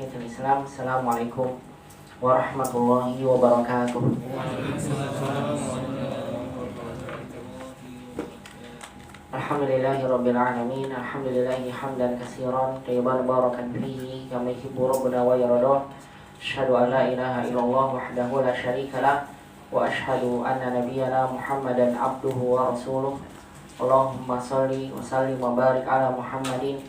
tahiyatul Islam. Assalamualaikum warahmatullahi wabarakatuh. Alhamdulillahirabbil alamin. Alhamdulillahi hamdan katsiran thayyiban barakan fihi kama yuhibbu rabbuna wa yarda. Asyhadu an la ilaha illallah wahdahu la syarika lah wa asyhadu anna nabiyyana Muhammadan abduhu wa rasuluh. Allahumma shalli wa sallim wa barik ala Muhammadin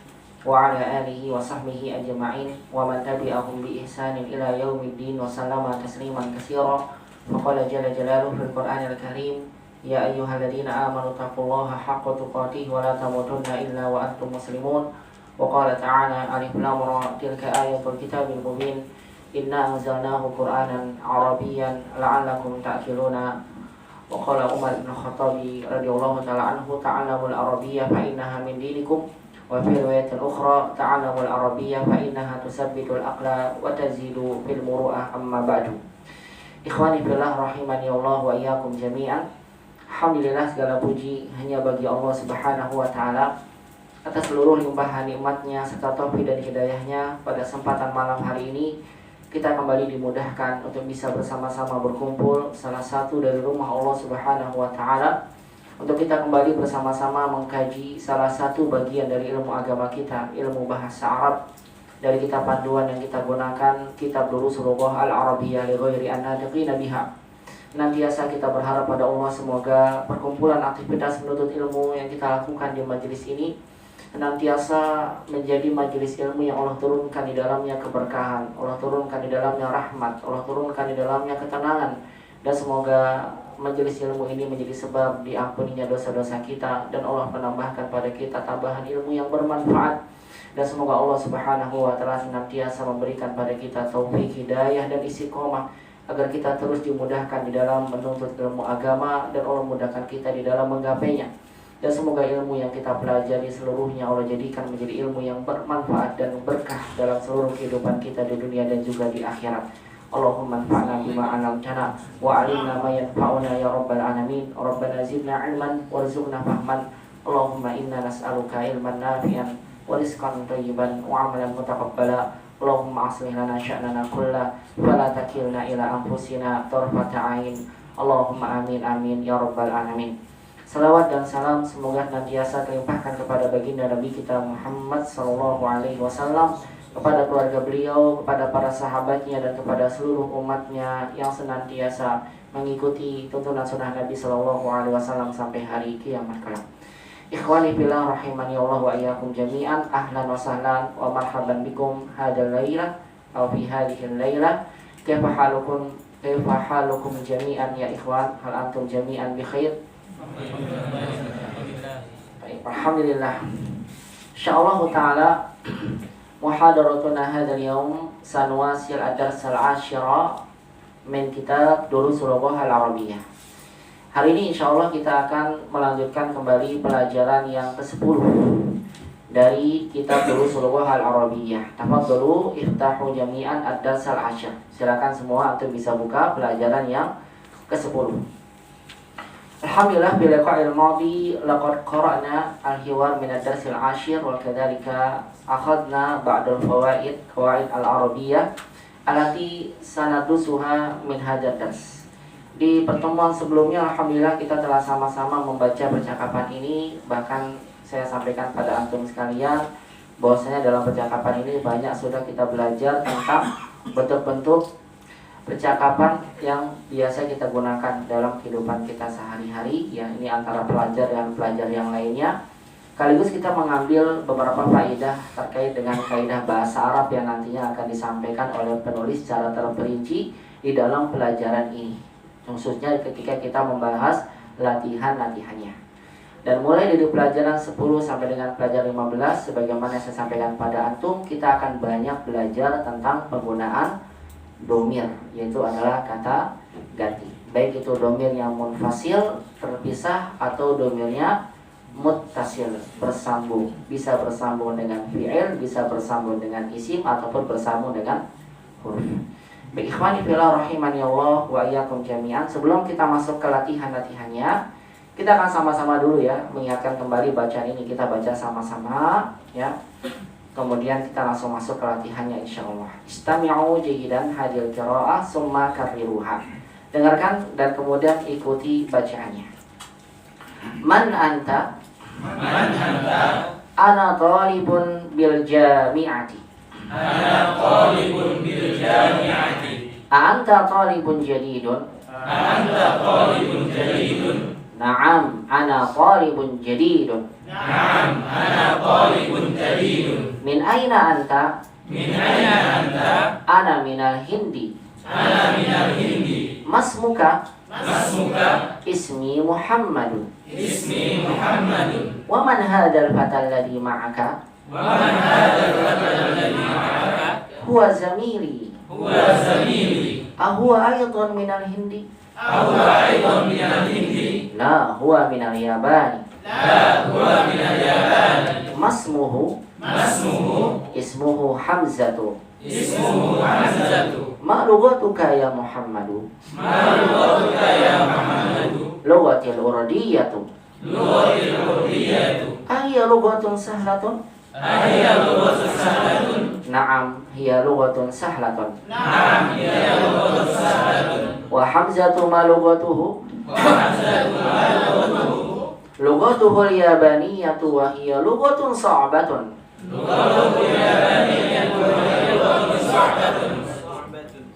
wa ala alihi wa sahbihi ajma'in wa man tabi'ahum bi ihsanin ila yaumiddin wa sallama tasliman katsira. Faqala jalla jalaluhu fil Qur'anil Karim, ya ayyuhalladzina amanu taqullaha haqqa tuqatih wa la tamutunna illa wa antum muslimun. Wa qala ta'ala alif lam ra tilka ayatul kitabil mubin inna anzalnahu qur'anan arabiyyan la'allakum ta'qiluna. Wa qala Umar bin Khattab radhiyallahu ta'ala anhu ta'allamul arabiyya fa innaha min dinikum. Wa fi riwayatin ukhra ta'allamul arabiyya fa innaha tusabbitul aqla wa tazidu fil muru'ah amma ba'du. Ikhwani fillah rahimani Allah wa iyyakum jami'an. Alhamdulillah, segala puji hanya bagi Allah Subhanahu wa taala atas seluruh limpahan nikmatnya serta taufik dan hidayahnya. Pada kesempatan malam hari ini kita kembali dimudahkan untuk bisa bersama-sama berkumpul salah satu dari rumah Allah Subhanahu wa taala untuk kita kembali bersama-sama mengkaji salah satu bagian dari ilmu agama kita, ilmu bahasa Arab. Dari kitab panduan yang kita gunakan, kitab Durusul Lughah Al-Arabiyyah li ghairi an-natiqina biha. Nantiasa kita berharap pada Allah semoga perkumpulan aktivitas menuntut ilmu yang kita lakukan di majelis ini nantiasa menjadi majelis ilmu yang Allah turunkan di dalamnya keberkahan, Allah turunkan di dalamnya rahmat, Allah turunkan di dalamnya ketenangan, dan semoga majelis ilmu ini menjadi sebab diampuninya dosa-dosa kita dan Allah menambahkan pada kita tambahan ilmu yang bermanfaat. Dan semoga Allah Subhanahu wa taala senantiasa memberikan pada kita taufik, hidayah dan istiqomah agar kita terus dimudahkan di dalam menuntut ilmu agama dan Allah mudahkan kita di dalam menggapainya. Dan semoga ilmu yang kita pelajari seluruhnya Allah jadikan menjadi ilmu yang bermanfaat dan berkah dalam seluruh kehidupan kita di dunia dan juga di akhirat. Allahumma anfa'na bima 'allamtana wa 'allimna ma yanfa'una ya rabbal alamin. Rabbana zidna 'ilman warzuqna fahman. Allahumma inna nas'aluka ilman nafi'an wa rizqan thayyiban wa 'amalan mutaqabbala. Allahumma aslih lana sya'nana kullah wa la takilna ila anfusina tarfata 'ain. Allahumma amin amin ya rabbal alamin. Salawat dan salam semoga nantiasa terlimpahkan kepada baginda Nabi kita Muhammad sallallahu alaihi wasallam, kepada keluarga beliau, kepada para sahabatnya dan kepada seluruh umatnya yang senantiasa mengikuti tuntunan sunnah Nabi sallallahu alaihi wasallam sampai hari kiamat kelak. Ikhwani fillah rahimani Allah wa iyyakum jami'an. Ahlan wa sahlan wa marhaban bikum hadzal laila aw fi hadhihi al-laila. Kaifa halukum jami'an ya ikhwan? Hal antum jami'an bi khair? Baik, alhamdulillah. Insyaallah taala muhadaratuna hadzal yaum sanwasil ad-dars al-ashira min kitab Durusul Lughah Al-Arabiyyah. Hari ini insyaallah kita akan melanjutkan kembali pelajaran yang ke-10 dari kitab Durusul Lughah Al-Arabiyyah. Tafadhalu iftahu jami'an ad-dars al-ashir. Silakan semua untuk bisa buka pelajaran yang ke-10. Alhamdulillah, bil liqa'il madi laqad qara'na al-hiwar min ad-dars al-ashir wa kadzalika akhadna ba'd al-fawaid qawaid al-arabiyyah allati sanadusuha min hadzal dars. Di pertemuan sebelumnya alhamdulillah kita telah sama-sama membaca percakapan ini. Bahkan saya sampaikan pada antum sekalian bahwasanya dalam percakapan ini banyak sudah kita belajar tentang bentuk-bentuk percakapan yang biasa kita gunakan dalam kehidupan kita sehari-hari, ya. Ini antara pelajar dan pelajar yang lainnya. Sekaligus kita mengambil beberapa faedah terkait dengan faedah bahasa Arab yang nantinya akan disampaikan oleh penulis secara terperinci di dalam pelajaran ini, khususnya ketika kita membahas latihan-latihannya. Dan mulai dari pelajaran 10 sampai dengan pelajaran 15, sebagaimana saya sampaikan pada antum, kita akan banyak belajar tentang penggunaan domir, yaitu adalah kata ganti. Baik itu domir yang munfasil, terpisah, atau domirnya muttasil, bersambung. Bisa bersambung dengan fi'il, bisa bersambung dengan isim, ataupun bersambung dengan huruf. Baik, ikhwani fillah rahimani Allah wa iyyakum jami'an. Sebelum kita masuk ke latihan-latihannya, kita akan sama-sama dulu ya mengingatkan kembali bacaan ini. Kita baca sama-sama ya. kemudian kita langsung masuk ke latihannya insyaallah. Istami'u jayidan hadil qira'ah summa karriruha. Dengarkan dan kemudian ikuti bacaannya. Man anta? Man anta? Ana talibun bil jami'ati. Ana talibun bil jami'ati. Anta talibun jadidun? Anta talibun jadidun. Na'am, ana talibun jadidun. Na'am, ana talibun jadidun. Min aina anta? Min aina anta? Ana minal Hindi. Ana minal Hindi. Masmuka? Masmuka? Ismi Muhammadun. Ismi Muhammadun. Wa man hadzal fata alladhi ma'aka? Wa man hadzal fata alladhi ma'aka? Huwa zamili. Huwa zamili. Ahuwa aydan minal Hindi? Ahuwa aydan minal Hindi? La, huwa minal Yabani. La, huwa minal Yabani. Masmuhu? Masmuhu? Ismuhu Hamzatu. Ismuhu Hamzatu. Ma lughatuka ya Muhammadu? Ma lughatuka ya Muhammadu? Lughatil urdiyatu. Lughatil urdiyatu. Ahiya lughatun sahlatun? Ahiya lughatun sahlatun? Na'am, hiya lughatun sahlatun. Na'am, hiya lughatun sahlatun. Wa Hamzatu ma lughatuhu? Wa Hamzatu ma lughatuhu? Lughatuhu al-yabaniyatu wa hiya lughatun sa'batun. Lughatuhu al-yabaniyatu wa hiya lughatun sa'batun.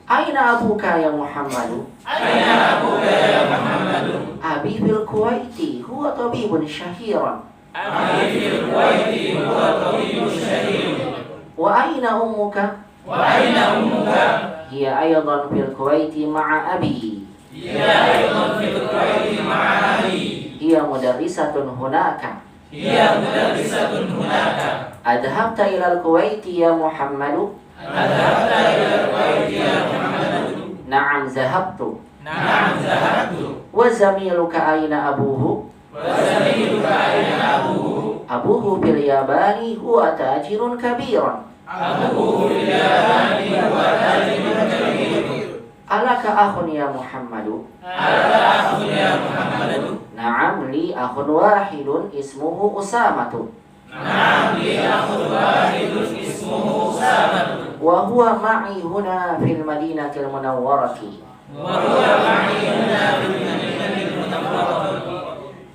Aina abuka ya Muhammadu? Aina abuka ya Muhammadu? Abi fil Kuwaiti huwa tabibun syahiran. Abi fil Kuwaiti huwa tabibun syahiran. Wa aina ummuka? Wa aina ummuka? Hiya aydan fil Kuwaiti ma'a abi. Hiya aydan fil Kuwaiti ma'a abi. Hiya mudarrisatun hunaka. Hiya mudarrisatun hunaka. Adhabta ila al-Kuwaiti ya Muhammadu? Adhabta ila al-Kuwaiti ya Muhammadu? Na'am zahabtu. Na'am zahabtu. Wa zamiluka aina abuhu? Wa zamiluka aina abuhu? Abuhu bil Yabani huwa tajirun kabiran. Abuhu bil Yabani huwa tajirun kabiran. Alaka akhun ya Muhammadu? Alaka akhun ya Muhammadu? Na'am li akhun wahidun ismuhu Usamatu. Na'am li akhun wahidun ismuhu Usamatu. Wa huwa ma'i huna fil Madinatil Munawwarati. Wa huwa ma'i huna fil Madinatil Munawwarati.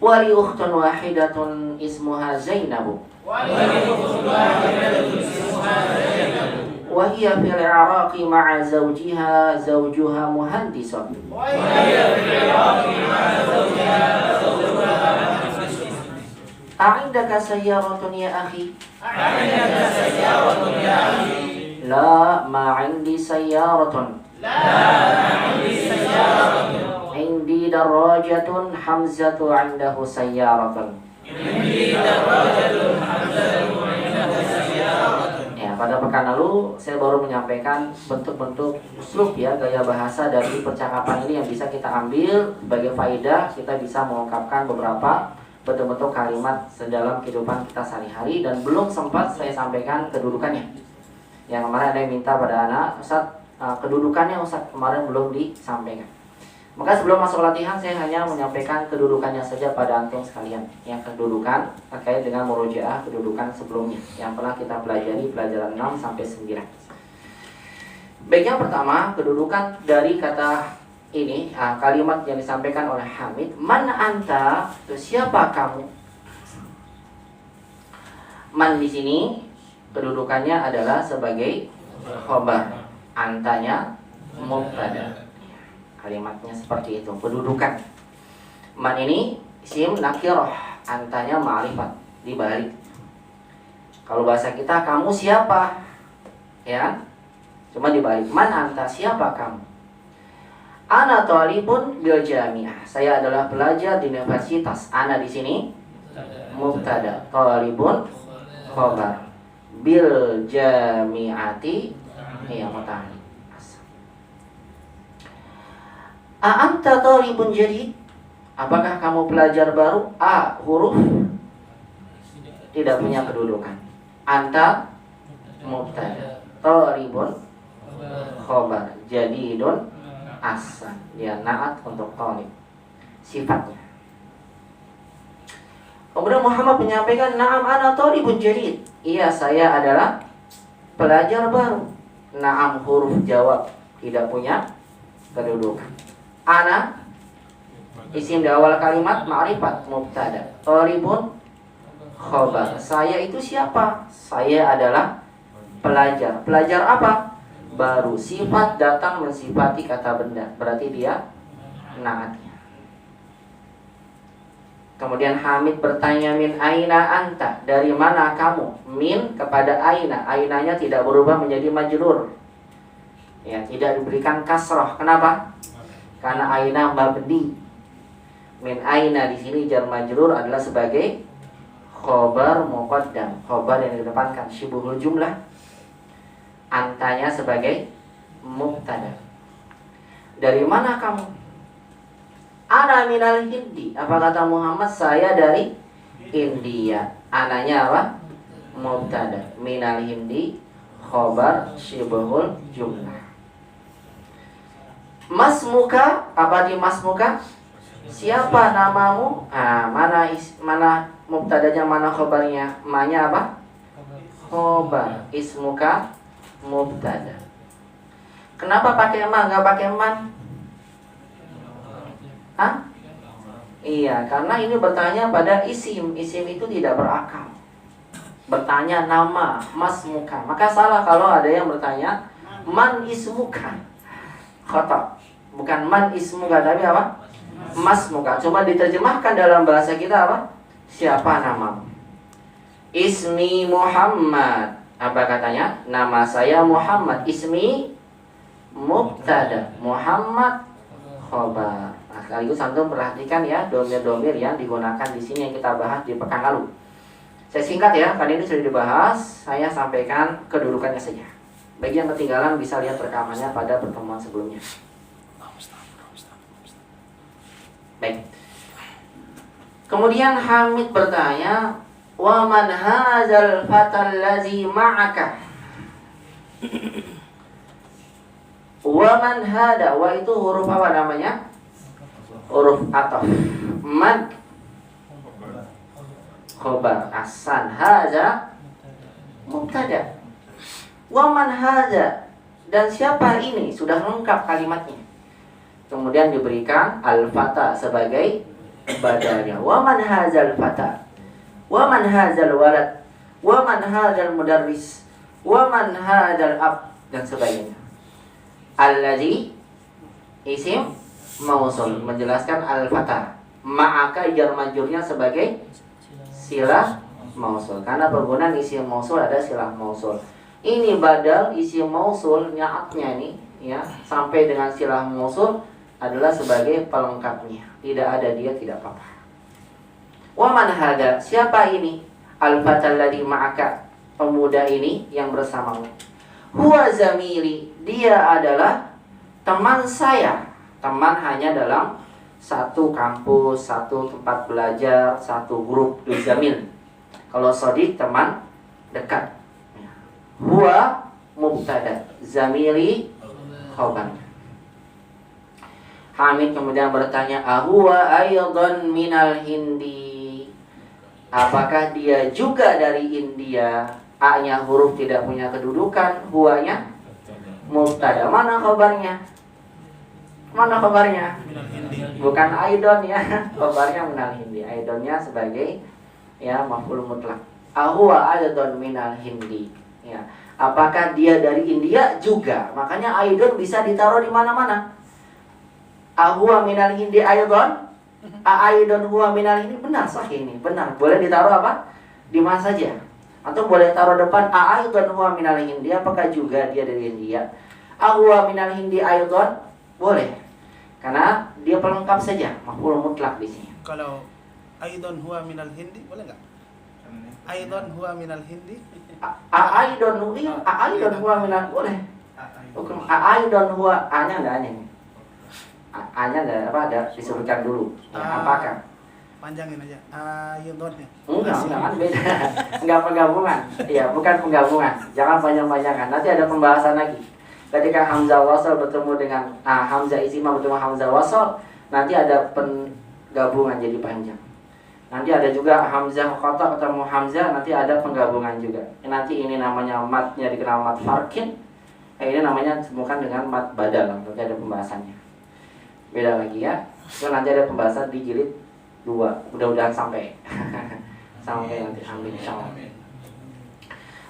Wa li ukhtun wahidatun ismuha Zainabu. Wa li ukhtun wahidatun ismuha Zainabu. Wa hiya fil Iraqi ma'a zawjuha muhandisun. Wa hiya fil Iraqi ma'a zawjuha muhandisun. A'indaka sayyaratun ya akhi? A'indaka sayyaratun ya akhi? La, ma 'indi sayyaratun. La, ma 'indi sayyaratun. Indi darajatun Hamzatu 'indahu sayyaratun. Indi darajatun Hamzatu 'indahu sayyaratun. Ya, pada pekan lalu saya baru menyampaikan bentuk-bentuk uslub ya, gaya bahasa dari percakapan ini yang bisa kita ambil sebagai faedah. Kita bisa mengungkapkan beberapa bentuk-bentuk kalimat sedalam kehidupan kita sehari-hari. Dan belum sempat saya sampaikan kedudukannya. Yang kemarin ada yang minta pada anak, Ustaz, kedudukannya Ustaz kemarin belum disampaikan. Maka sebelum masuk latihan saya hanya menyampaikan kedudukannya saja pada antum sekalian. Yang kedudukan terkait dengan murojaah kedudukan sebelumnya yang pernah kita pelajari pelajaran 6 sampai 9. Baik, yang pertama kedudukan dari kata ini, kalimat yang disampaikan oleh Hamid. Man anta, itu siapa kamu? Man di sini kedudukannya adalah sebagai khobar, antanya mubtada. Kalimatnya seperti itu, kedudukan. Man ini isim nakirah, antanya ma'rifat, dibalik. Kalau bahasa kita, kamu siapa? Ya, cuma dibalik. Man anta, siapa kamu? Ana talibun bil jami'ah. Saya adalah pelajar di universitas. Ana di sini mubtada, talibun khobar, bil jami'ati ya muta'alliq. A'anta talibun jadid? Apakah kamu pelajar baru? A, huruf tidak punya kedudukan. Anta mubtada, talibun khobar, jadidun asan. Dia na'at untuk talib, sifatnya. Kemudian Muhammad menyampaikan, na'am ana talibun jadid. Iya, saya adalah pelajar baru. Naam, huruf jawab, tidak punya kedudukan. Ana, isim di awal kalimat, ma'rifat, mubtada. Thalibun, khobar. Saya itu siapa? Saya adalah pelajar. Pelajar apa? Baru. Sifat datang mensifati kata benda, berarti dia naatnya. Kemudian Hamid bertanya, min aina anta, dari mana kamu? Min kepada aina, ainanya tidak berubah menjadi majrur. Ya, tidak diberikan kasroh. Kenapa? Karena aina mabni. Min aina di sini jar majrur adalah sebagai khobar muqaddam, khobar yang didepankan syibhul jumlah. Antanya sebagai mubtada. Dari mana kamu? Ana minal Hindi. Apa kata Muhammad? Saya dari India. Ananya apa? Mubtada. Minal Hindi khobar syibhul jumlah. Masmuka, apa di masmuka? Siapa namamu? Mana mubtadanya, mana khobarnya? Manya apa? Khobar. Ismuka mubtada. Kenapa pakai ma, nggak pakai man? Hah? Iya, karena ini bertanya pada isim. Isim itu tidak berakal. Bertanya nama, masmuka. Maka salah kalau ada yang bertanya man ismuka. Khata. Bukan man ismuka, tapi apa? Masmuka. Coba diterjemahkan dalam bahasa kita apa? Siapa namamu? Ismi Muhammad. Apa katanya? Nama saya Muhammad. Ismi mubtada, Muhammad khobar. Nah, sekaligus antum perhatikan ya domir-domir yang digunakan di sini yang kita bahas di pekan lalu. Saya singkat ya, karena ini sudah dibahas. Saya sampaikan kedudukannya saja. Bagi yang ketinggalan bisa lihat rekamannya pada pertemuan sebelumnya. Baik. Kemudian Hamid bertanya, wa man hadzal fatal ladzi ma'aka? Wa man hada, wa itu huruf apa namanya? Huruf ataf. Man khobar, asan, hadza mubtada. Wa man hadza, dan siapa ini? Sudah lengkap kalimatnya. Kemudian diberikan al-fata sebagai badalnya. Wa man hadzal fata? Wa man hadzal walad? Wa man hadzal mudarris? Wa man hadzal ab? Dan sebagainya. Alladzi isim mausul menjelaskan al-fatah. Ma'aka jar majurnya sebagai silah mausul. Karena penggunaan isim mausul ada silah mausul. Ini badal isim mausul nyaatnya nih ya, sampai dengan silah mausul adalah sebagai pelengkapnya. Tidak ada dia tidak apa-apa. Wa man hada? Siapa ini? Al-fatal ladzi ma'aka, pemuda ini yang bersamamu. Huwa zamili, dia adalah teman saya. Teman hanya dalam satu kampus, satu tempat belajar, satu grup, itu zamil. Kalau shadiq teman dekat. Huwa mubtada, zamili khabar. Hamid kemudian bertanya, ahuwa aydan minal Hindi? Apakah dia juga dari India? A-nya huruf tidak punya kedudukan, huwanya mubtada. Mana khabarnya? Mana khabarnya? Bukan aidon ya, khabarnya minal Hindi. Aidonnya sebagai ya maf'ul mutlak. Ahuwa aydan minal Hindi. Ya, apakah dia dari India juga? Makanya aidon bisa ditaruh di mana-mana. Ahuwa minal Hindi aidon? Aidon huwa minal Hindi, benar sahih ini, benar. Boleh ditaruh apa? Di mana saja. Atau boleh taruh depan aidon huwa minal Hindi, apakah juga dia dari India? Ahuwa minal Hindi aidon? Boleh. Karena dia pelengkap saja, maf'ul mutlak di sini. Kalau aidon huwa minal Hindi boleh enggak? Aidon huwa minal Hindi? Aidon huwa minal, boleh. Hukum aidon huwa, A-nya enggak nih. A-nya ada disebutkan dulu. Ya, apakah? Panjangin aja. Aidon ya. Enggak kan beda. Enggak penggabungan. Iya, bukan penggabungan. Jangan panjang-panjangan. Nanti ada pembahasan lagi. Ketika hamzah wasal bertemu dengan hamzah isimah bertemu hamzah wasal, nanti ada penggabungan jadi panjang. Nanti ada juga hamzah qata ketemu hamzah, nanti ada penggabungan juga. Nanti ini namanya matnya dikenal mat farkin. Ini namanya bukan dengan mat badal, nanti ada pembahasannya. Beda lagi ya. Itu nanti ada pembahasan di jilid 2. Mudah-mudahan sampai. Sampai nanti amin insyaallah.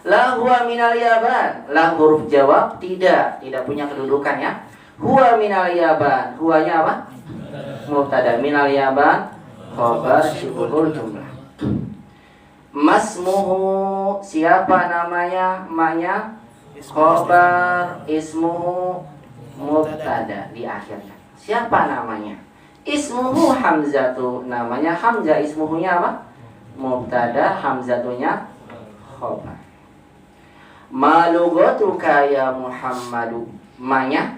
La huwa minal yaban. La huruf jawab tidak punya kedudukan ya. Huwa minal yaban. Huwanya apa? Mubtada. Minal yaban khabar syibhul jumlah. Masmuhu, siapa namanya? Maknya khabar, ismuhu mubtada di akhirnya. Siapa namanya? Ismuhu hamzatu, namanya hamzah. Ismuhunya apa? Mubtada, hamzatunya khabar. Ma lugatuka ya Muhammadu, maknya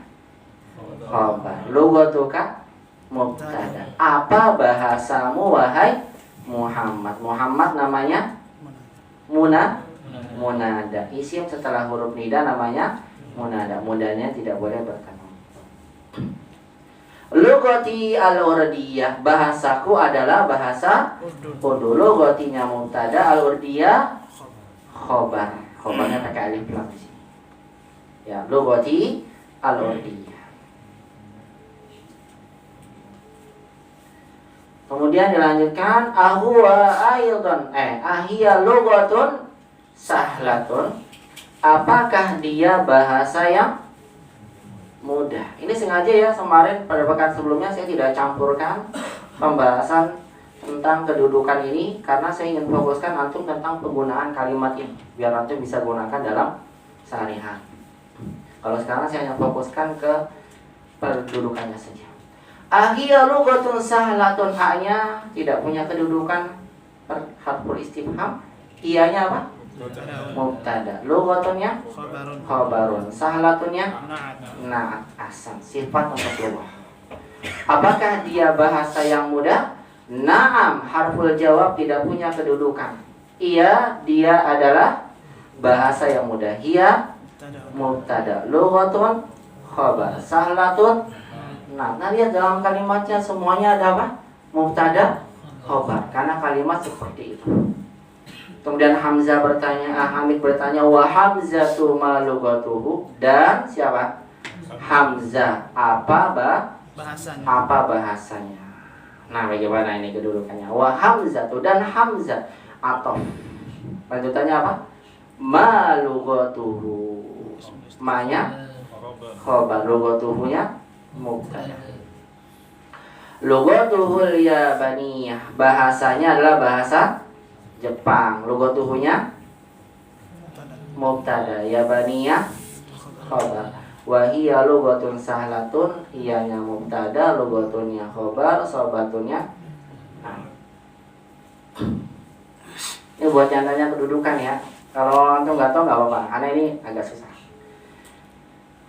khabar. Lugatuka mubtada. Apa bahasamu wahai Muhammad? Muhammad namanya munada. Isim setelah huruf nida namanya munada. Mudanya tidak boleh bertemu. Lugati al-urdiyah, bahasaku adalah bahasa Urdu. Lugatinya mubtada, al-urdiyah khabar. Khabarnya pakai alif lam di sini. Ya, lugati al-urdiyah. Kemudian dilanjutkan ahwa aidon ahia lugatun sahlatun. Apakah dia bahasa yang mudah? Ini sengaja ya, kemarin pada pekan sebelumnya saya tidak campurkan pembahasan tentang kedudukan ini karena saya ingin fokuskan antum tentang penggunaan kalimat ini biar antum bisa gunakan dalam sehari-hari. Kalau sekarang saya hanya fokuskan ke kedudukannya saja. Ahia lugatun sahlatun, haknya tidak punya kedudukan harful istifham. Iyanya apa? Mubtada. Lugatunnya khabarun. Sahlatunnya na'at asan, sifat untuk lugah. Apakah dia bahasa yang mudah? Naam, harful jawab tidak punya kedudukan. Iya, dia adalah bahasa yang mudah. Hiya mubtada, lugatun khabar, sahlatun. Nah, lihat dalam kalimatnya semuanya ada apa? Mubtada, khabar. Karena kalimat seperti itu. Kemudian Hamzah bertanya, Hamid bertanya, wa hamzatu ma lugatuhu, dan siapa? Hamzah, apa bahasanya? Nah, bagaimana ini kedudukannya? Wa hamzatu, dan Hamzah atau lanjutannya apa? Ma lugatuhu, ma-nya khabar, lugatuhunya mubtada. Lugatuhul yabaniyah, bahasanya adalah bahasa Jepang. Lugatuhunya mubtada, yabaniyah khabar. Wa hiya lugatun sahlatun, iyanya mubtada, lugatunnya khabar, sobatunnya. Nah, ini buat yang tanya kedudukan ya. Kalau antum nggak tahu nggak apa-apa, karena ini agak susah.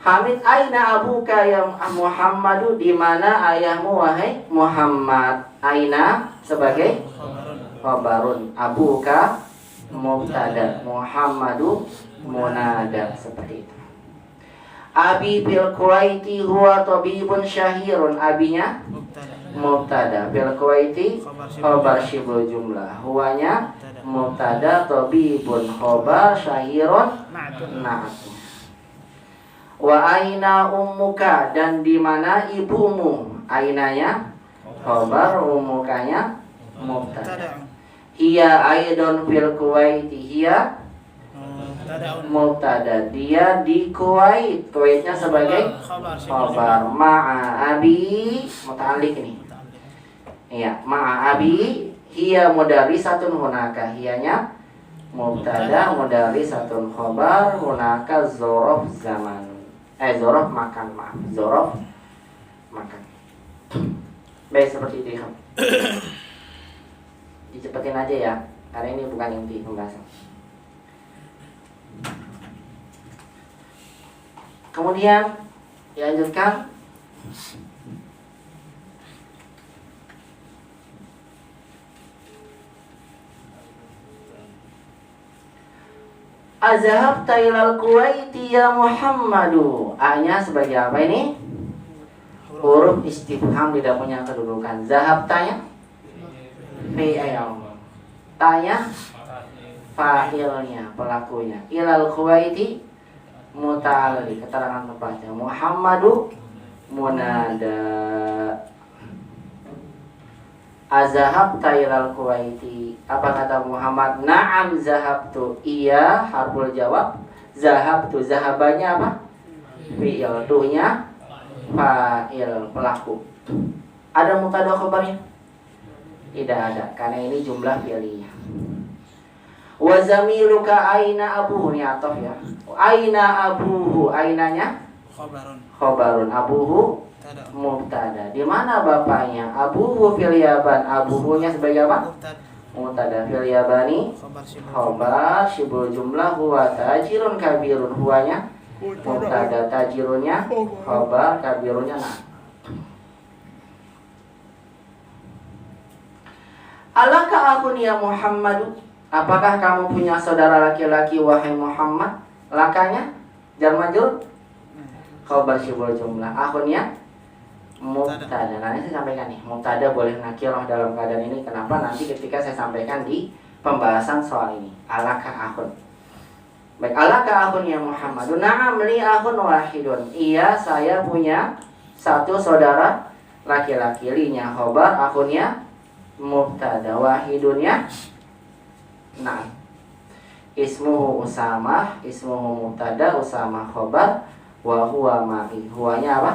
Hamid, aina abuka ya Muhammadu, di mana ayahmu wahai Muhammad? Aina sebagai khabarun, abuka mubtada, Muhammadu munada, seperti itu. Abi fil Kuwaiti huwa tabibun syahirun, abinya mubtada, fil Kuwaiti khabar syibhul jumlah, huwanya mubtada, tabibun khabar, syahirun na'at. Wa aina ummuka, dan di mana ibumu? Ainanya khabar, ummukanya mubtada. Hiya aidon fil Kuwaiti, hiya mubtada, dia di Kuwait. Kuwaitnya sebagai khabar. Ma'a abi, muta'alliq ini. Iya, ma'a abi, hiya mudarrisatun hunaka, hiyanya mubtada, mudarrisatun khabar, hunaka zorof zaman. Zorof makan, maaf, zorof makan. Baik, seperti itu ya. Dicepetin aja ya, karena ini bukan inti pembahasan. Kemudian dilanjutkan Azhabta ilal Kuwaiti ya Muhammadu. A-nya sebagai apa ini? Huruf istifham, tidak punya kedudukan. Zahabtanya fi'il. Tanya fa'ilnya, pelakunya. Ilal Kuwaiti muta'alli, keterangan tempatnya. Muhammadu munada. Azahabta ilal Kuwaiti. Apa kata Muhammad? Na'am zahabtu. Iya, harful jawab. Zahabtu, zahabanya apa? Fi'il, tuhnya fa'il, pelaku. Ada mubtada khabarnya? Tidak ada, karena ini jumlah fi'liyah. Wa zamiluka aina abuhu, ini atof ya. Aina abuhu, ainanya khabarun, abuhu mubtada. Di mana bapaknya? Abuhu fil yaban, abuhunya sebagai apa? Mubtada. Fil yabani khabar, syibul jumlah huwa tajirun kabirun, huwanya mubtada, tajirunnya khabar, kabirunnya nah. Alaka akun ya Muhammadu, apakah kamu punya saudara laki-laki wahai Muhammad? Lakanya jar majrur khabar syibul jumlah, akunnya mubtada. Nanti saya sampaikan nih, mubtada boleh nakirah dalam keadaan ini. Kenapa? Nanti ketika saya sampaikan di pembahasan soal ini. Alaka akun. Baik, alaka akun ya Muhammadu. Na'am li akun wahidun. Iya, saya punya satu saudara laki-laki. Linya khabar, akunnya mubtada, wahidunnya nah. Ismuhu Usamah, ismuhu mubtada, Usamah khabar, wa huwa ma'i. Huwanya apa?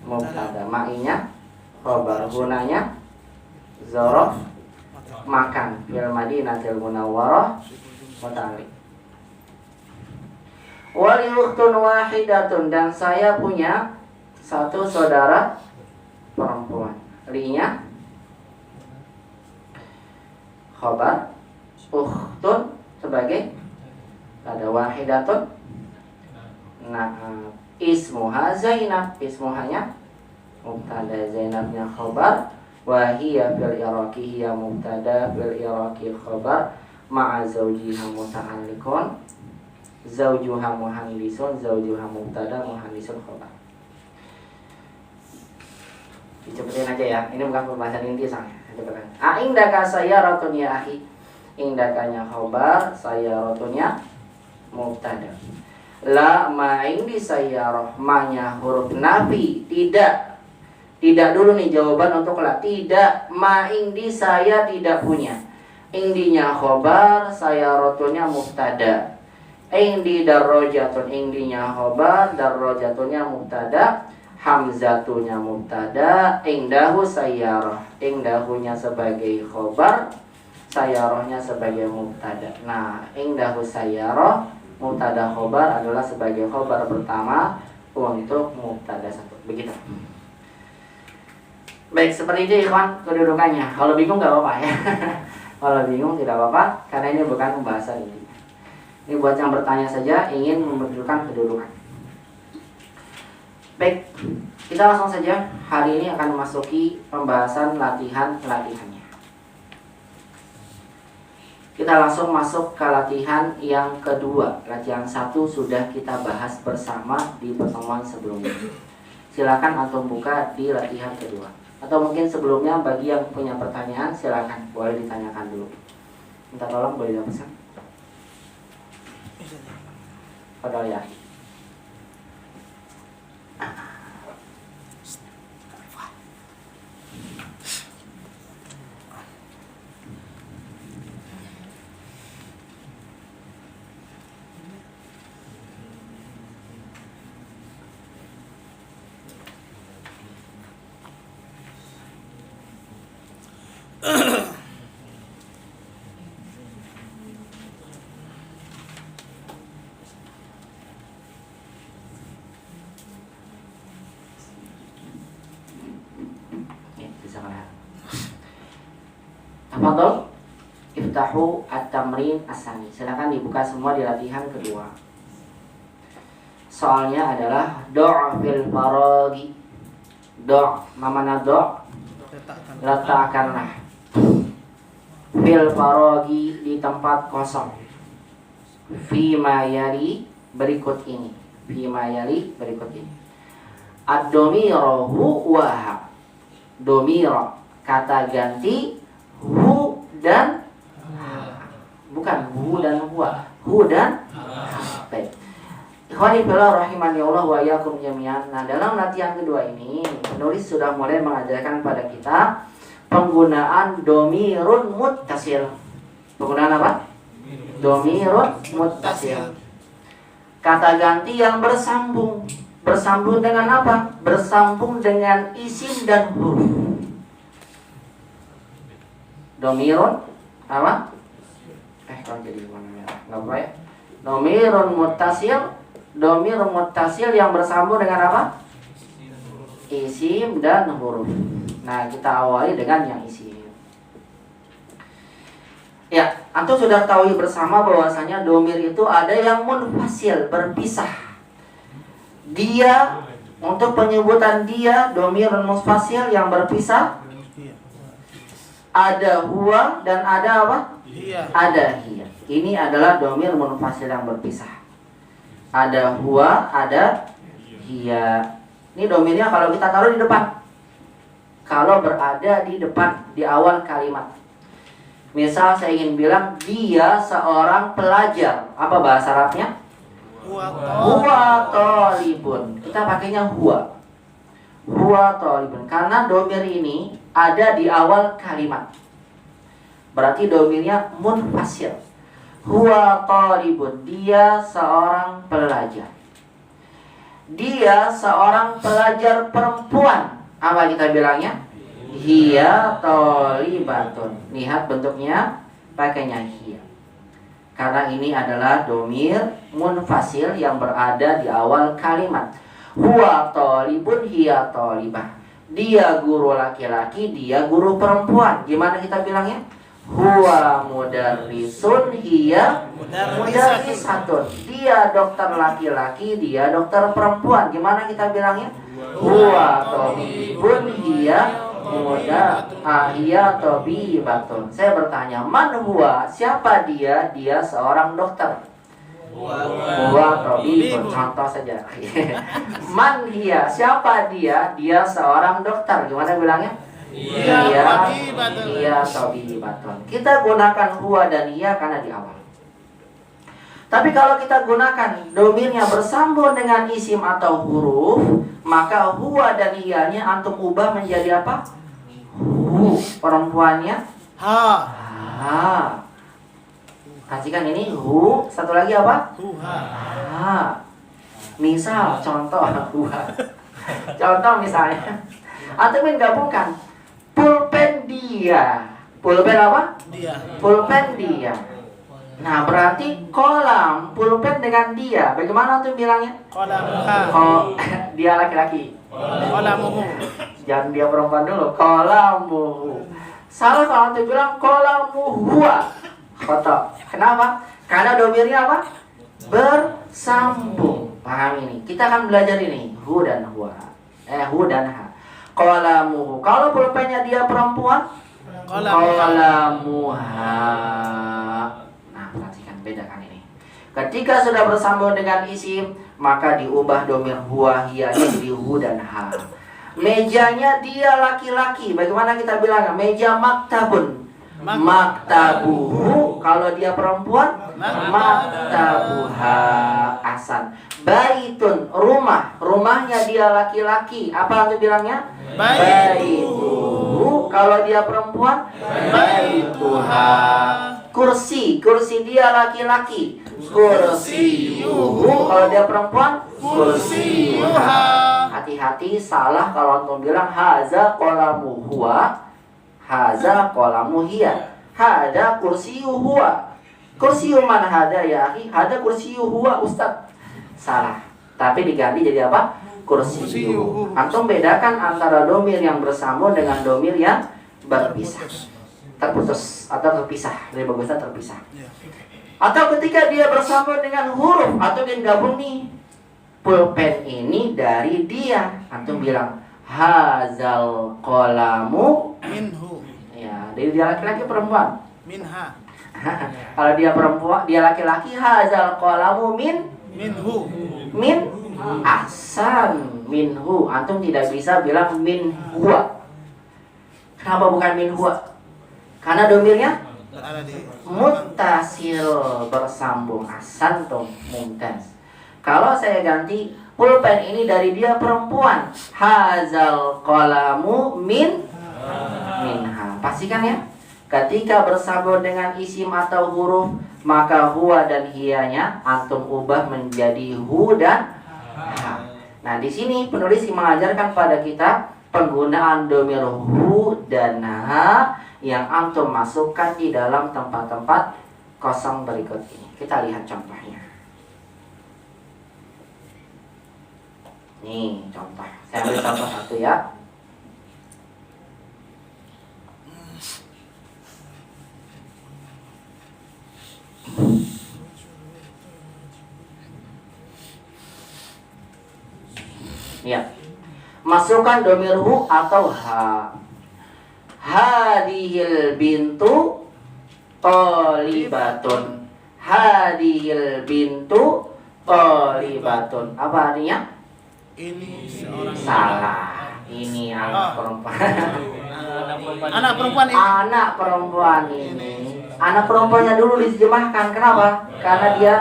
Mubtada, ma'inya khabar, hunanya zorof makan, fil madinatil munawwarah muta'alliq. Wali ukhtun wahidatun, dan saya punya satu saudara perempuan. Linya khabar, ukhtun sebagai ada wahidatun. Nah, ismuha Zainab, ismuhanya mubtada, Zainabnya khabar, wa hiya fil iraqi, hiya mubtada, fil iraqi khabar, ma'a zawjiha muta'alliqun, zawjuha muhandisun, zawjuha mubtada, muhandisun khabar. Dicepetin aja ya, ini bukan pembahasan inti soalnya. Indaka sayyaratun ya akhi. Indakanya khabar, sayyaratunnya mubtada. La ma indi sayyarah, ma-nya huruf nafi, tidak. Tidak dulu nih jawaban untuk la. Tidak, ma indi, saya tidak punya. Indinya khabar, sayyaratunnya mubtada. Indi darrajatun, indinya khabar, darrajatunnya mubtada. Hamzatunya mubtada, indahu sayyarah, indahunya sebagai khabar, sayyarahnya sebagai mubtada. Nah, indahu sayyarah, mubtada khabar adalah sebagai khabar pertama untuk mubtada satu. Begitu. Baik, seperti itu ikhwan kedudukannya. Kalau bingung nggak apa-apa ya. Kalau bingung tidak apa-apa, karena ini bukan pembahasan ini. Ini buat yang bertanya saja, ingin menunjukkan kedudukan. Baik, kita langsung saja hari ini akan memasuki pembahasan latihan-latihannya. Kita langsung masuk ke latihan yang kedua. Latihan satu sudah kita bahas bersama di pertemuan sebelumnya. Silakan antum buka di latihan kedua. Atau mungkin sebelumnya bagi yang punya pertanyaan silakan, boleh ditanyakan dulu. Minta tolong boleh dipesan. Padahal ya. Tafadhol, iftahu at-tamrin as-sani. Silakan dibuka semua di latihan kedua. Soalnya adalah do' fil faragi. Do', mana do'? Letakkanlah fil faragi, di tempat kosong. Fima yali, berikut ini. Fima yali, berikut ini. Ad-domiro huwa. Domiro, kata ganti hu dan bukan hu dan huwa, hu dan baik. Ikhwani fillah rahimani Allah wa iyyakum jami'an. Nah, dalam latihan kedua ini penulis sudah mulai mengajarkan pada kita penggunaan domirun muttasil. Penggunaan apa? Domirun muttasil. Kata ganti yang bersambung. Bersambung dengan apa? Bersambung dengan isim dan huruf. Domirun apa? Kalau jadi warna merah, nggak apa ya? Domirun muttasil. Domirun muttasil yang bersambung dengan apa? Isim dan huruf. Nah, kita awali dengan yang isim. Ya, antum sudah tahu bersama bahwasanya domir itu ada yang munfasil, berpisah. Dia, untuk penyebutan dia, domirun munfasil yang berpisah. Ada huwa dan ada apa? Ada hiya. Ini adalah domir munfasil yang berpisah. Ada huwa, ada hiya. Ini domirnya kalau kita taruh di depan. Kalau berada di depan, di awal kalimat. Misal saya ingin bilang dia seorang pelajar. Apa bahasa Arabnya? Huwa thalibun. Kita pakainya huwa. Huwa thalibun. Karena domir ini ada di awal kalimat. Berarti domirnya munfasil. Huwa thalibun. Dia seorang pelajar. Dia seorang pelajar perempuan. Apa kita bilangnya? Hiya thalibatun. Lihat bentuknya, pakainya hiya. Karena ini adalah domir munfasil yang berada di awal kalimat. Huwa thalibun, hiya thalibah. Dia guru laki-laki, dia guru perempuan. Gimana kita bilangnya? Huwa mudarrisun, hiya mudarrisatun. Dia dokter laki-laki, dia dokter perempuan. Gimana kita bilangnya? Huwa tabibun, hiya hiya tabibatun. Saya bertanya, man huwa? Siapa dia? Dia seorang dokter. Huwa tabibun. Contoh saja. Man hiya? Siapa dia? Dia seorang dokter. Gimana bilangnya? Hiya tabibatun. Kita gunakan huwa dan hiya karena di awal. Tapi kalau kita gunakan domirnya bersambung dengan isim atau huruf, maka huwa dan hiyanya antum ubah menjadi apa? Hu. Perempuannya ha. Kasihkan ini hu. Satu lagi apa? Ha. Misal contoh huha. Contoh misalnya antum menggabungkan pulpen dia. Pulpen apa? Dia. Pulpen dia. Nah, berarti kolam pulpen dengan dia. Bagaimana tuh bilangnya? Kolamuha. Oh, dia laki-laki. Kolamuhu. Jangan dia perempuan dulu. Kolamuhu. Salah kalau tuh bilang kolamuhua. Kotor. Kenapa? Karena domirnya apa? Bersambung. Paham ini? Kita akan belajar ini. Hu dan huwa. Hu dan ha. Kolamuhu. Kalau pulpennya dia perempuan, kolamuha. Perhatikan, bedakan ini. Ketika sudah bersambung dengan isim, maka diubah domir huwa hiya jadi hu dan ha. Mejanya dia laki-laki. Bagaimana kita bilang? Meja maktabun. Maktabuhu. Kalau dia perempuan, maktabuha. Asan. Baitun, rumah. Rumahnya dia laki-laki. Apa itu bilangnya? Baituhu. Kalau dia perempuan, baituha. Kursi, kursi dia laki-laki. Kursiyuhu. Kalau dia perempuan, kursiyuha. Hati-hati salah kalau antum bilang haza qalamu huwa, haza qalamu hiya. Hada kursiyuhu huwa. Kursiyu man hada ya akhi? Hada kursiyuhu huwa ustaz. Salah. Tapi diganti jadi apa? Kursiyuhu. Antum bedakan antara domir yang bersambung dengan domir yang berpisah. Terputus atau terpisah, lebih bagusnya terpisah. Atau ketika dia bersambung dengan huruf, atau dia gabung nih, pulpen ini dari dia, antum bilang hazal qalamu minhu. Ya, dari dia laki-laki perempuan. Minha. Kalau dia perempuan, dia laki-laki, hazal qalamu minhu. Min ahsan minhu. Antum tidak bisa bilang min huwa. Kenapa bukan min huwa? Karena domirnya berada di muttasil, bersambung. Ahsantum, mumtaz. Kalau saya ganti pulpen ini dari dia perempuan, hazal qalamu minha. Pastikan ya, ketika bersambung dengan isim atau huruf, maka huwa dan hiyanya antum ubah menjadi hu dan ha. Nah, di sini penulis mengajarkan pada kita penggunaan domir hu dan ha yang antum masukkan di dalam tempat-tempat kosong berikut ini. Kita lihat contohnya. Nih contoh, saya ambil contoh satu ya. Ya, masukkan domir hu atau ha. Hadihil bintu tolibatun. Hadihil bintu tolibatun. Apa artinya? ini seorang Salah. Ini anak perempuan. anak perempuan ini. Anak perempuan ini. Anak perempuannya dulu diterjemahkan. Kenapa? Karena dia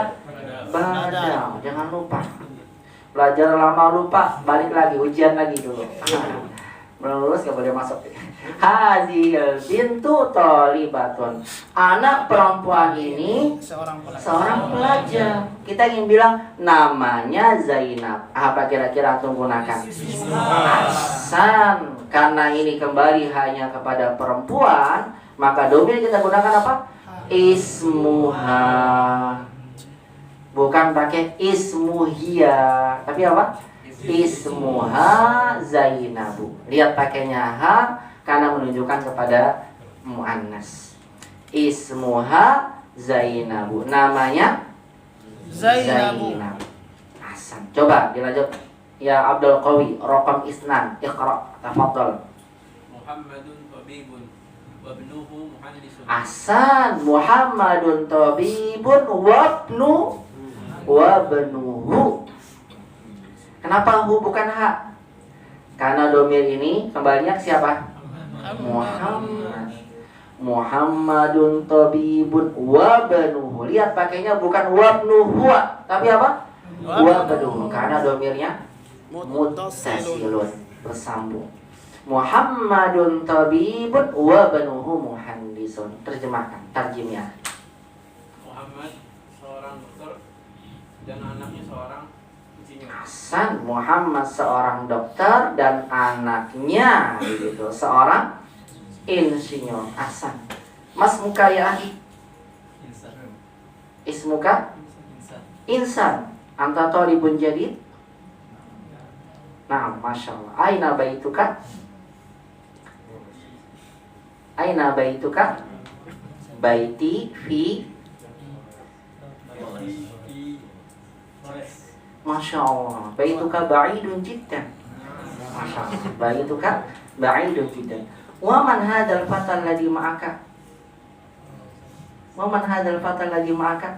badal. Jangan lupa. Belajar lama lupa, balik lagi, ujian lagi dulu. Belum lulus gak boleh masuk. Hazil bintu tolibatun. Anak perempuan ini seorang pelajar. Kita ingin bilang namanya Zainab. Apa kira-kira antum gunakan? Ahsan. Karena ini kembali hanya kepada perempuan, maka domir kita gunakan apa? Ismuha. Bukan pakai ismuhia, tapi apa? Ismuha Zainabu. Lihat pakainya ha karena menunjukkan kepada muannas. Ismuha Zainabu. Namanya Zainabu. Hasan. Coba dilanjut. Ya Abdul Qawi, Raqam Isnan, Iqra, tafadhal. Muhammadun tabibun wa ibnuhu muhandisun. Hasan, Muhammadun tabibun wa ibnuhu. Kenapa hu bukan ha? Karena domir ini kembalinya ke siapa? Muhammad. Muhammadun tabibun wa ibnuhu. Lihat pakainya bukan wa ibnuhu, tapi apa? Wa ibnuhu. Karena domirnya muttasilun, bersambung. Muhammadun tabibun wa ibnuhu muhandisun. Terjemahkan, tarjimnya. Muhammad seorang dokter dan anaknya seorang insinyur. Hasan, Muhammad seorang dokter dan anaknya begitu seorang insinyur. Hasan. Mas muka ya akhi. Ismuka insan. Anta talibun jadid. Nah, masya Allah. Aina baituka? Aina baituka? Baiti fi. Masya Allah. Baituka ba'idun jiddan. Masya Allah. Baituka ba'idun jiddan. Wa man hadzal fatal ladzi ma'aka? Wa man hadzal fatal ladzi ma'aka?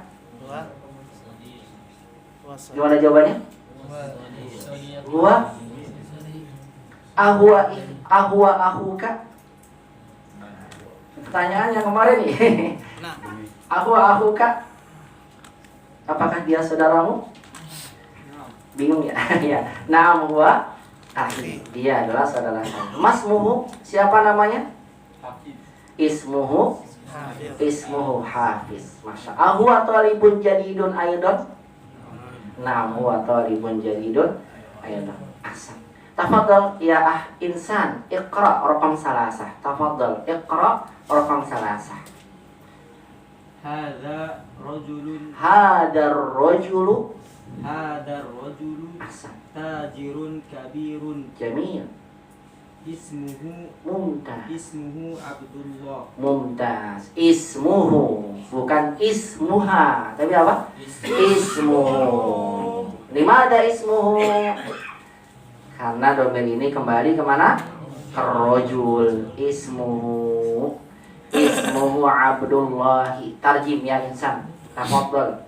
Gimana jawabannya? Huwa ahwa ahuka. Pertanyaan yang kemarin nih. Ahwa ahuka. Apakah dia saudaramu? Bingung ya? Ya. Naam huwa akhi. Dia adalah saudara saya. Masmuhu, siapa namanya? Ismuhu Hafiz. Masya Allah. Ahwa talibun jadidun aidon. Naam huwa talibun jadidun aidon. Ahsan. Tafadhal ya insan, iqra raqam salasah. Tafadhal iqra raqam salasah. Hadar rajulu ahsan. tajirun kabirun Jamil. ismuhu Abdullah. Mumtaz. Ismuhu, bukan ismuha, tapi apa? Ismuhu. Dimana ismuhu? Karena domir ini kembali kemana? Rajul. Ismuhu Abdullah. Tarjim ya insan. Tafadhal.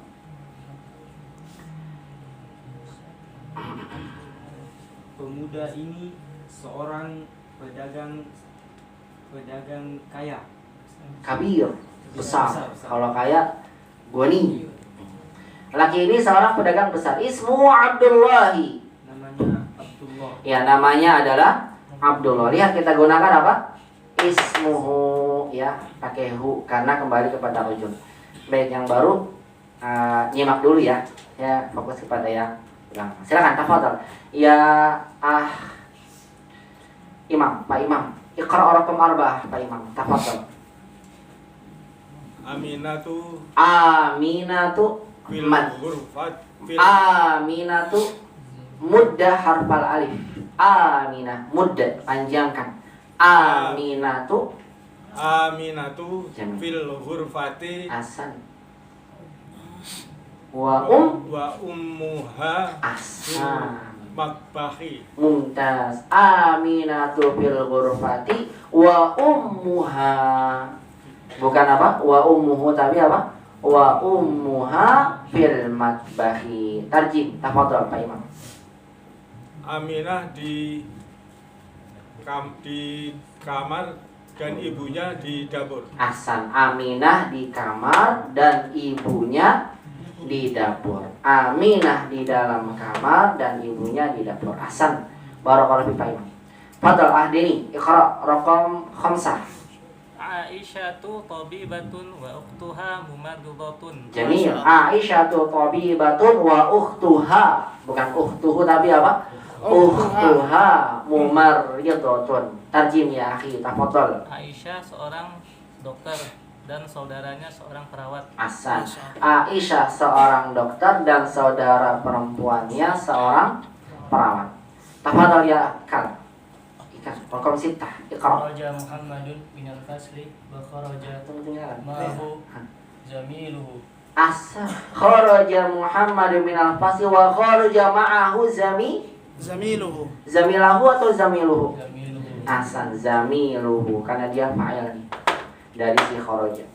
Pemuda ini seorang pedagang kaya. kabir, besar. Kalau kaya goni. Laki ini seorang pedagang besar. Ismu Abdullahi. Namanya Abdullah. Ya, namanya adalah Abdullah. Lihat kita gunakan apa? Ismuhu, ya, pakai hu karena kembali kepada rujul. Baik, yang baru nyimak dulu ya. Ya, fokus kepada yang belakang. Silakan tafadhol. Ya, Imam, Pak Imam. Iqra rakum arba'ah, Pak Imam. Tafadhol. Aminatu Fil mad ghurfat Aminatu muddah harfal alif. Aminah muddah panjangkan. Aminatu fil ghurfati asan wa ummuha asan matbahi. mumtaz. Aminatu fil ghurfati wa ummuha, bukan apa? Wa ummuhu, tapi apa? Wa ummuha fil matbahi. Tarjim, tafadhol Pak Imam. Aminah di kamar dan ibunya di dapur. Ahsan. Aminah di kamar dan ibunya di dapur. Aminah di dalam kamar dan ibunya di dapur. Ahsan. Barakallahu fi Pak Imam. Fadhal ahdini, iqra raqam 5. Aisyatu tabibatun wa ukhtuha mumaddatun. Jamil. Aisyatu tabibatun wa ukhtuha, bukan ukhtuhu tapi apa? Ukhtuha mumarridatun. Tarjim ya akhi, tafadhol. Aisyah seorang dokter dan saudaranya seorang perawat. Ahsan. Aisyah seorang dokter dan saudara perempuannya seorang perawat. Tafadhol ya Kal. Raqam 6. Iqra. Kharaja Muhammadun minal fasli wa kharaja ma'ahu zamiluhu. Asa kharaja Muhammad minal fasli wa kharaja ma'ahu Zamiluhu. zamilahu atau zamiluhu? Zamiluhu. Ahsan, zamiluhu karena dia fa'il nih dari si kharaja.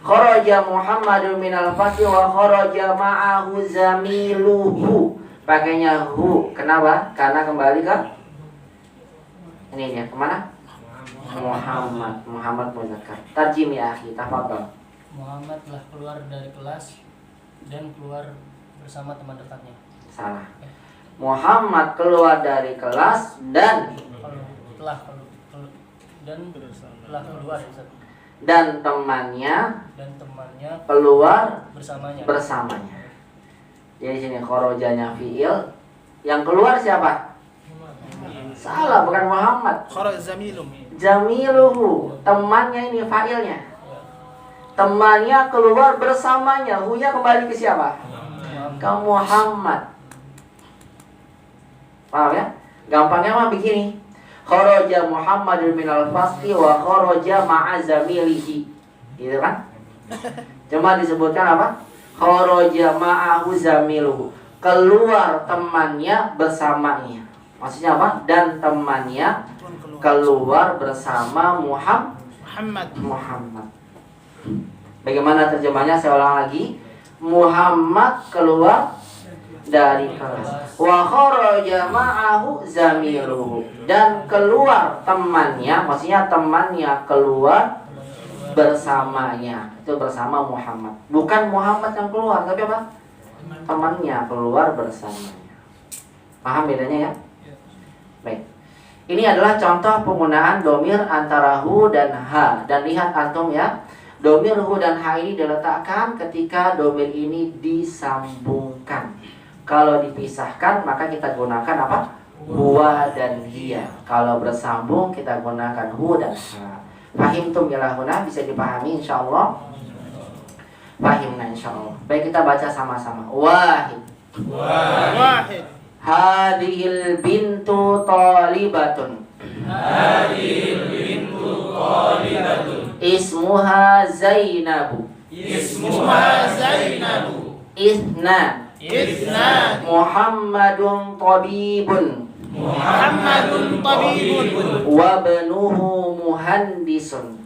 Kharaja Muhammad minal fasli wa kharaja ma'ahu zamiluhu. Pakainya hu. Kenapa? Karena kembali ke ini dia, kemana? Muhammad muzakkar. Tarjim ya akhi, tafadhol. Muhammad telah keluar dari kelas dan keluar bersama teman dekatnya. Salah. Muhammad keluar dari kelas dan telah keluar Ustaz. dan temannya keluar bersamanya. Jadi sini kharajanya fiil, yang keluar siapa? Salah, bukan Muhammad. Kharaja zamiluhu. Jamiluhu, temannya ini fa'ilnya. Temannya keluar bersamanya. Hu-nya kembali ke siapa? Ke Muhammad. Paham ya? Gampangnya mah begini. Kharaja Muhammadun minal fasli wa kharaja ma'a zamilihi. Gitu kan? Cuma disebutkan apa? Kharaja ma'ahu zamiluhu. Keluar temannya bersamanya. Maksudnya apa? Dan temannya keluar bersama Muhammad. Bagaimana terjemahnya? Saya ulang lagi. Muhammad keluar dari kelas. Wa kharaja ma'ahu zamiluhu. Dan keluar temannya, maksudnya temannya keluar bersamanya. Itu bersama Muhammad. Bukan Muhammad yang keluar, tapi apa? Temannya keluar bersamanya. Paham bedanya ya? Baik. Ini adalah contoh penggunaan domir antara hu dan ha. Dan lihat antum ya, domir hu dan ha ini diletakkan ketika domir ini disambungkan. Kalau dipisahkan maka kita gunakan apa? Huwa dan hiya. Kalau bersambung kita gunakan hu dan ha. Fahimtum ilahuna, bisa dipahami insyaallah. Fahimna insyaallah. Baik, kita baca sama-sama. Wahid. Hadhil bintu talibatun. Ismuha Zainabu. Ithnan. Muhammadun tabibun. Wabnuhu muhandisun.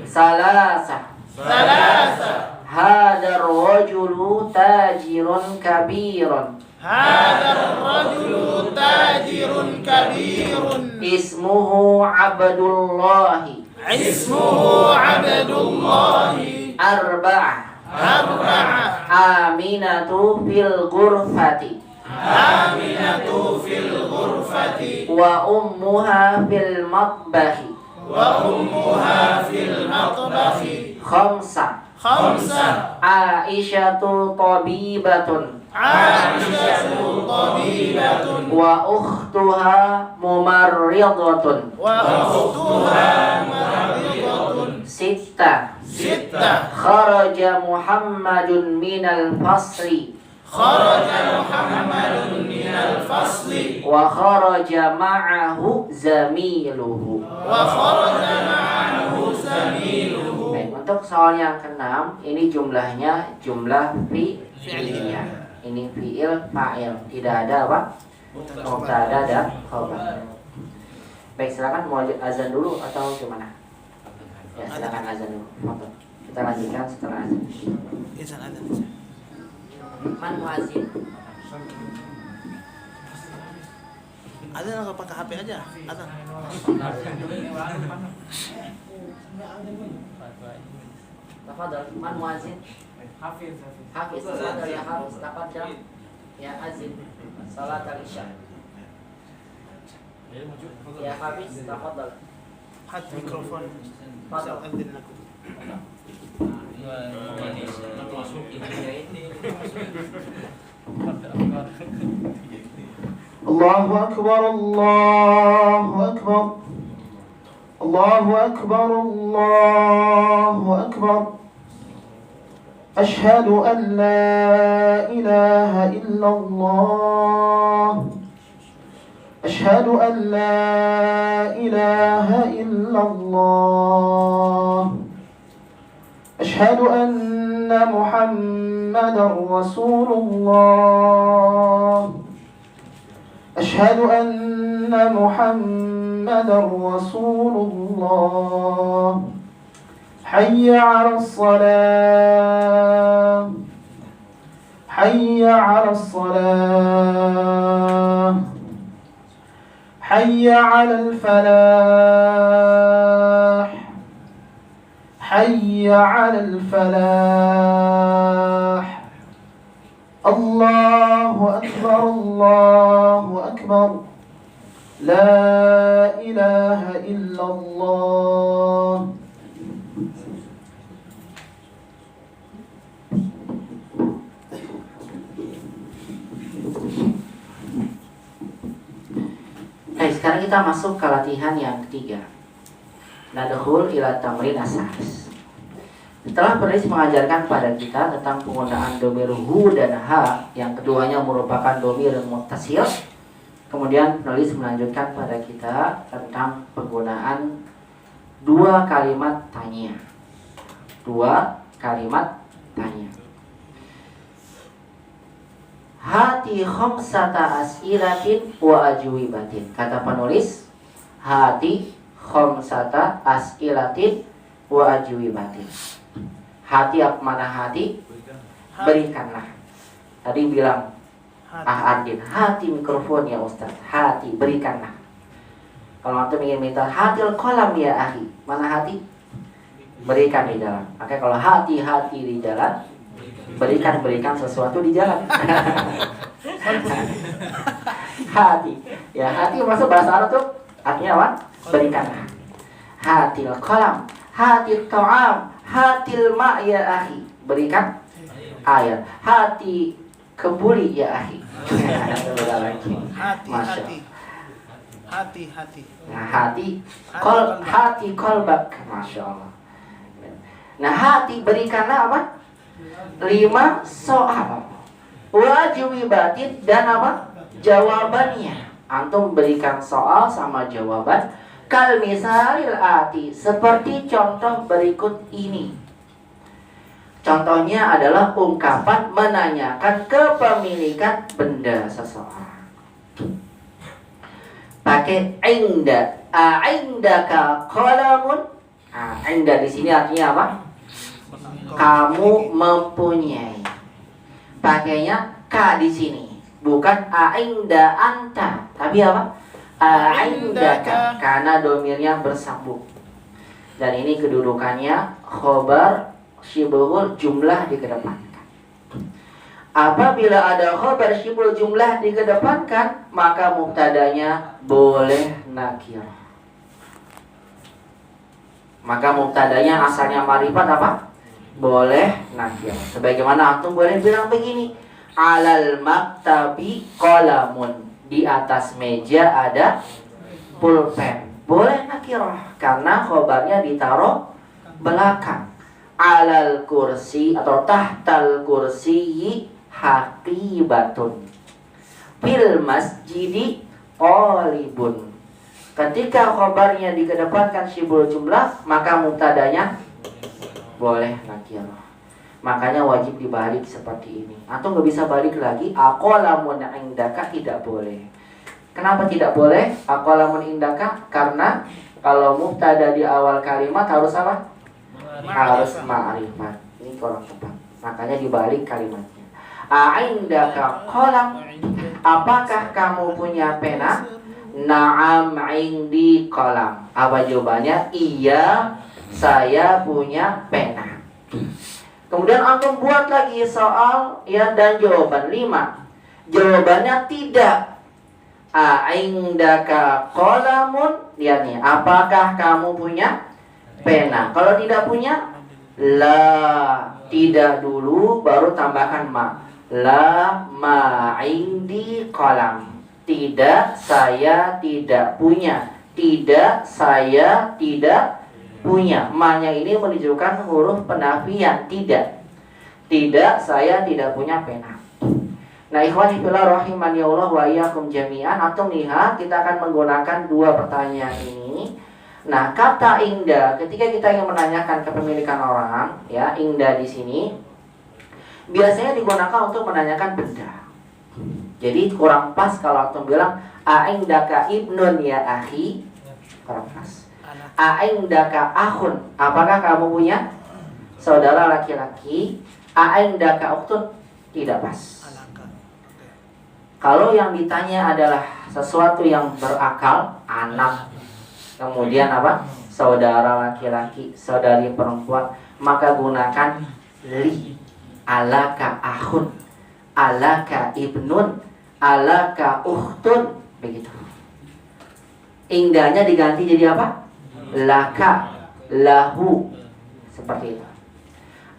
Salasah. Hadar rajulu tajirun kabirun. Ismuhu Abdullahi. Ismuhu Abdullahi. Arba'ah. Aminatu fil ghurfati. Aminatu fil ghurfati. Wa ummuha fil matbahi. Wa ummuha fil matbahi. Khamsa. Aisyatu tabibatun. Aisyatu tabibatun. Wa ukhtuha mumarridatun. Wa ukhtuha mumarridatun. Sitta. Kharaja Muhammadun minal fasli. Kharaja Muhammadun minal fasli. Wa kharaja ma'ahu zamiluhu. Wa kharaja ma'ahu zamiluhu. Baik, untuk soal yang keenam, ini jumlahnya jumlah fi'liyah. Ini fi'il fa'il, tidak ada apa? Mubtada dan khabar. Baik, silakan mau azan dulu atau gimana? Ya, silakan azan dulu. Monggo. Kita lanjutkan setelah azan. Izan. Man muazin. Azan nggak pakai HP aja. Azan. Tafadhal, man muazin. Hafiz, tafadhal ya Hafiz, tafadhal. Ya azin. Salat al-isya. Ya Hafiz, tafadhal. Hat mikrofon. Tafadhal. Azan lakum. Allahu Akbar, Allahu Akbar, Allahu Akbar, Allahu Akbar. Ashhadu an la ilaha illallah. Ashhadu an la ilaha illallah. أشهد أن محمدا رسول الله. أشهد أن محمدا رسول الله. حي على الصلاة. حي على الصلاة. حي على الفلاح. حي على الفلاح. الله أكبر، الله أكبر. لا إله إلا الله. Baik, sekarang kita masuk ke latihan yang ketiga. Nadkhul ila tamrin as-salis. Setelah penulis mengajarkan pada kita tentang penggunaan domir hu dan ha, yang keduanya merupakan domir muttasil, kemudian penulis melanjutkan pada kita tentang penggunaan dua kalimat tanya. Dua kalimat tanya. Hati khamsata as'ilatin wa ajwibatin. Kata penulis, hati khamsata as'ilatin wa ajwibatin. Hati apa mana hati? Berikanlah. Tadi bilang Ardin, hati mikrofon ya Ustaz. Hati, berikanlah. Kalau antum ingin minta hatil kolam ya akhi, mana hati? Berikan di jalan. Maka kalau hati-hati di jalan, berikan sesuatu di jalan. Hati, ya hati masuk bahasa Arab tuh artinya apa? Berikanlah. Hatil kolam, hatil ta'am, hatil ma' ya akhi. Berikan air. Hati kebuli ya akhi. Hati. Nah, hati kolbak, masya Allah. Nah, hati berikanlah apa? 5 soal. Wajibatin dan apa? Jawabannya. Antum berikan soal sama jawaban. Kal misalil ati, seperti contoh berikut ini. Contohnya adalah ungkapan menanyakan kepemilikan benda seseorang. Pakai inda. Indaka qalamun. Inda di sini artinya apa? Kamu mempunyai. Pakainya ka di sini. Bukan inda anta, tapi apa? Indaka, karena domirnya bersambung. Dan ini kedudukannya khobar syibhul jumlah dikedepankan. Apabila ada khobar syibhul jumlah dikedepankan, maka mubtadanya boleh nakirah. Maka mubtadanya asalnya ma'rifat apa? Boleh nakirah. Sebagaimana antum boleh bilang begini, alal maktabi qalamun, di atas meja ada pulpen. Boleh nakirah karena khobarnya ditaruh belakang. Alal kursi atau tahtal kursi haqibatun, fil masjidi qalibun. Ketika khobarnya dikedepankan syibhul jumlah, maka mubtadanya boleh nakirah. Makanya wajib dibalik seperti ini. Atau nggak bisa balik lagi, aqalamun indaka, tidak boleh. Kenapa tidak boleh aqalamun indaka? Karena kalau mubtada di awal kalimat harus apa? Harus ma'rifat. Ini kurang tepat. Makanya dibalik kalimatnya. A'indaka qalam, apakah kamu punya pena? Na'am indi qalam. Apa jawabannya? Iya, saya punya pena. Kemudian antum buat lagi soal ya dan jawaban 5. Jawabannya tidak. A'indaka qalamun, lihat nih, apakah kamu punya pena? Kalau tidak punya, la, tidak dulu baru tambahkan ma. La ma indi qalam. Tidak, saya tidak punya. Tidak, saya tidak punya. Ma-nya ini menunjukkan huruf penafian, tidak. Tidak, saya tidak punya pena. Nah, ikhwani fillah rahimani Allah wa iyyakum jami'an, antum lihat kita akan menggunakan 2 pertanyaan ini. Nah, kata inda ketika kita ingin menanyakan kepemilikan orang, ya, inda di sini biasanya digunakan untuk menanyakan benda. Jadi kurang pas kalau antum bilang a'indaka ibnun ya akhi, kurang pas. A'indaka akhun, apakah kamu punya saudara laki-laki? A'indaka ukhtun, tidak pas. Kalau yang ditanya adalah sesuatu yang berakal, anak, kemudian apa? Saudara laki-laki, saudari perempuan, maka gunakan li. Alaka akhun, alaka ibnun, alaka ukhtun, begitu. Indahnya diganti jadi apa? Laka, lahu, seperti itu.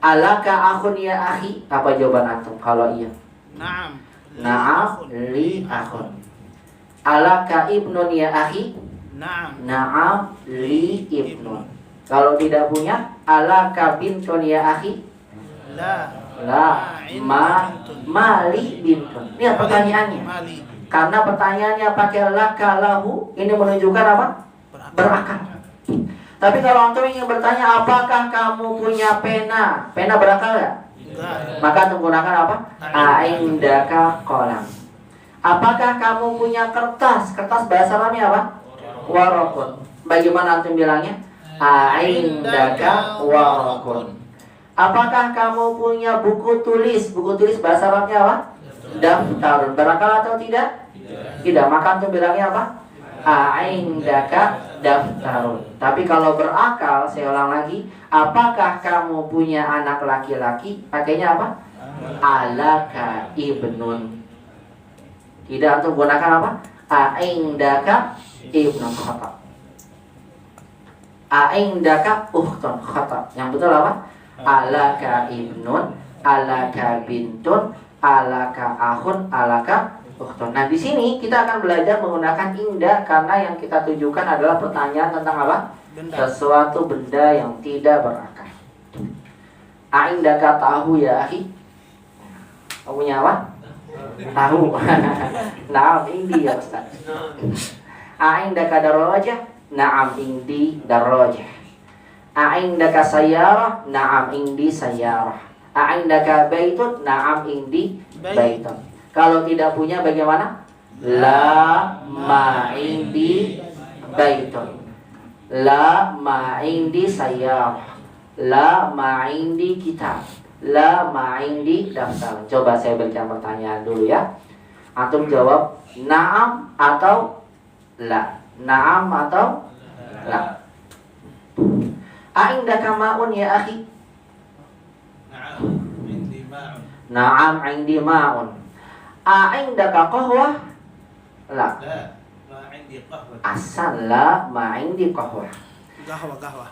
Alaka akhun ya akhi, apa jawaban antum kalau iya? Naam. Na'am li akhun. Alaka ibnun ya akhi? Naam. Na'am li ibnun. Kalau tidak punya, alaka bintun ya akhi? La. La mali bintun. Lihat pertanyaannya. Mali. Karena pertanyaannya pakai laka lahu, ini menunjukkan apa? Berakal. Tapi kalau antum ingin bertanya apakah kamu punya pena? Pena berakal ya? Maka menggunakan apa? A'indaka qalam. Apakah kamu punya kertas? Kertas bahasa Arabnya apa? Waraqun. Bagaimana antum bilangnya? A'indaka waraqun. Apakah kamu punya buku tulis? Buku tulis bahasa Arabnya apa? Daftar. Berakal atau tidak? Tidak. Maka antum bilangnya apa? A'indaka daftarun. Tapi kalau berakal, saya ulang lagi, apakah kamu punya anak laki-laki? Pakainya apa? Alaka ibnun. Tidak, antum gunakan apa? A'indaka ibnun, khata. A'indaka ukhtun, khata. Yang betul apa? Alaka ibnun, alaka bintun, alaka akhun, alaka ukhtun. Nah, di sini kita akan belajar menggunakan inda karena yang kita tujukan adalah pertanyaan tentang apa? Benda. Sesuatu benda yang tidak berakal. A'indaka tahu ya akhi? Kamu punya apa? Tahu. Naam indi ya Ustaz. A'indaka darajah? Naam indi darajah. A'indaka sayyarah? Naam indi sayyarah. A'indaka baitun? Naam indi baitun. Kalau tidak punya bagaimana? La ma indi baitun. La ma indi sayyarah. La ma indi kitab. La ma indi daftar. Coba saya berikan pertanyaan dulu ya. Antum jawab na'am atau la. Na'am atau la. A'indaka ma'un ya akhi? Na'am, indi ma'un. Na'am, 'indi ma'un. A'indaka qahwah? La. La, ma indi qahwa. Ahsan, la ma 'indi qahwah. Qahwa.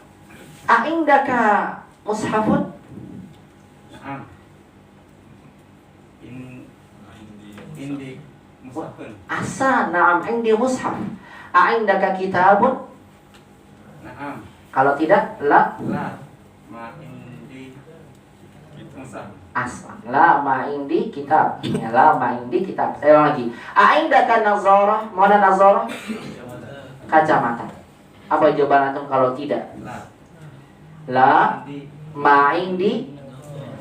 A'indaka mushafun? Na'am. Indi musafun. Ahsan, na'am 'indi mushaf. A'indaka kitabun? Na'am. Kalau tidak, la. La. Ma indi musaf. Ahsan, la ma 'indi kitab. Ya, la ma 'indi kitab. Saya ulang lagi. A'indaka nazarah? Mau ada nazarah? Kacamata. Apa jawaban antum kalau tidak? La. La Indi. ma 'indi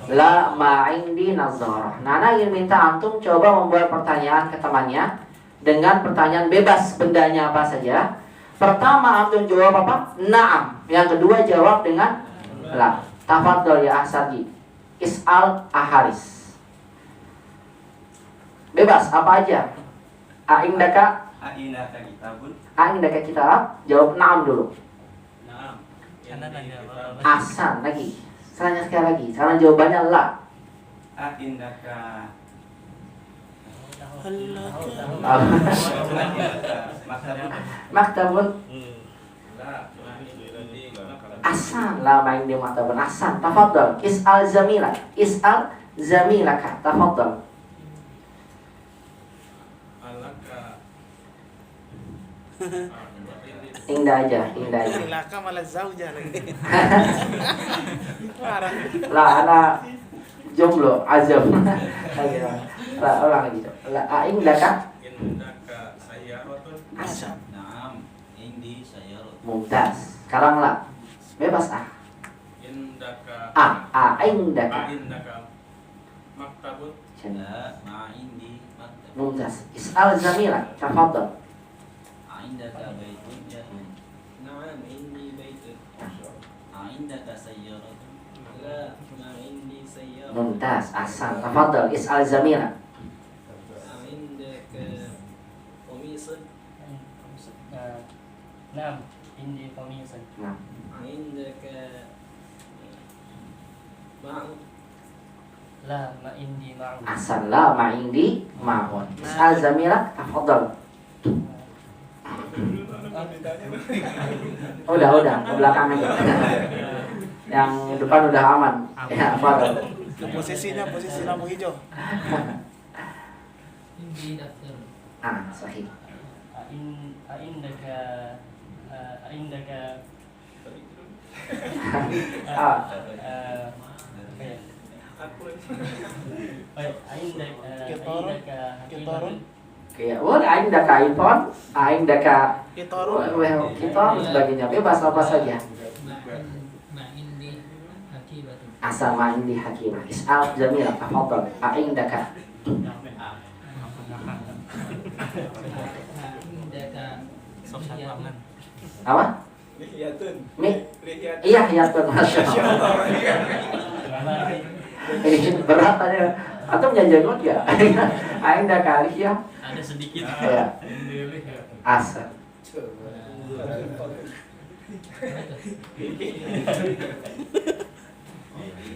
la ma 'indi nazarah. Nana ingin minta antum coba membuat pertanyaan ke temannya dengan pertanyaan bebas, bendanya apa saja. Pertama antum jawab apa? Na'am. Yang kedua jawab dengan la. Tafadhol ya Ahsadi. Is'al Aharis. Bebas apa aja. A'indaka A'indaka kitabun. A'indaka kitab. Jawab na'am dulu. Naam. Ahsan lagi. Selanjutnya sekali lagi. Sekarang jawabannya la. A'indaka maktabun. Maktabun. La. Ma indi Ahsan, la main di maktabun. Ahsan, tafadhol. Is'al zamila. Is'al zamilaka. Tafadhol. Alaka. Indah aja, indah aja. Laka malah zauja lagi. Parah. La ana jomblo, azam. La ulang lagi. La indaka. Indaka sayyaratun. Ahsan. Na'am. Indi sayyaratun. Mumtaz. Sekarang la. Bebas ah. Indaka. Indaka. Indaka maktabun. La. Ma indi maktabun. Mumtaz. Is'al zamila. Tafadhol. A'indaka baitun ya. Na'am. Indi baitun. A'indaka sayyaratun. La. Ma indi sayyaratun. Mumtaz. Ahsan. Tafadhol. Is'al zamila. A'indaka qamisun. Naam, indi qamisun. Nah. A'indaka ma'un. La ma indi ma'un. Ahsan, la ma'indi ma'un. Is'al zamila. Tafadhol. Udah, ke belakang aja. Yang depan udah aman. Ya, fadhol. Posisinya posisi lampu hijau. Sahih. Aindaka Kitorun. Kayak, indaka iPhone, indaka Kitorun. kita sebagainya bebas apa saja. Asal ma'indi hakimah. Is'al jamila. Tafadhol. Indaka. Apa? Iya, hiyatun. Masya Allah. Ini berat aja. Atau menjanjikan ya? Ainda kali ya. Ada sedikit. Ya. Asal.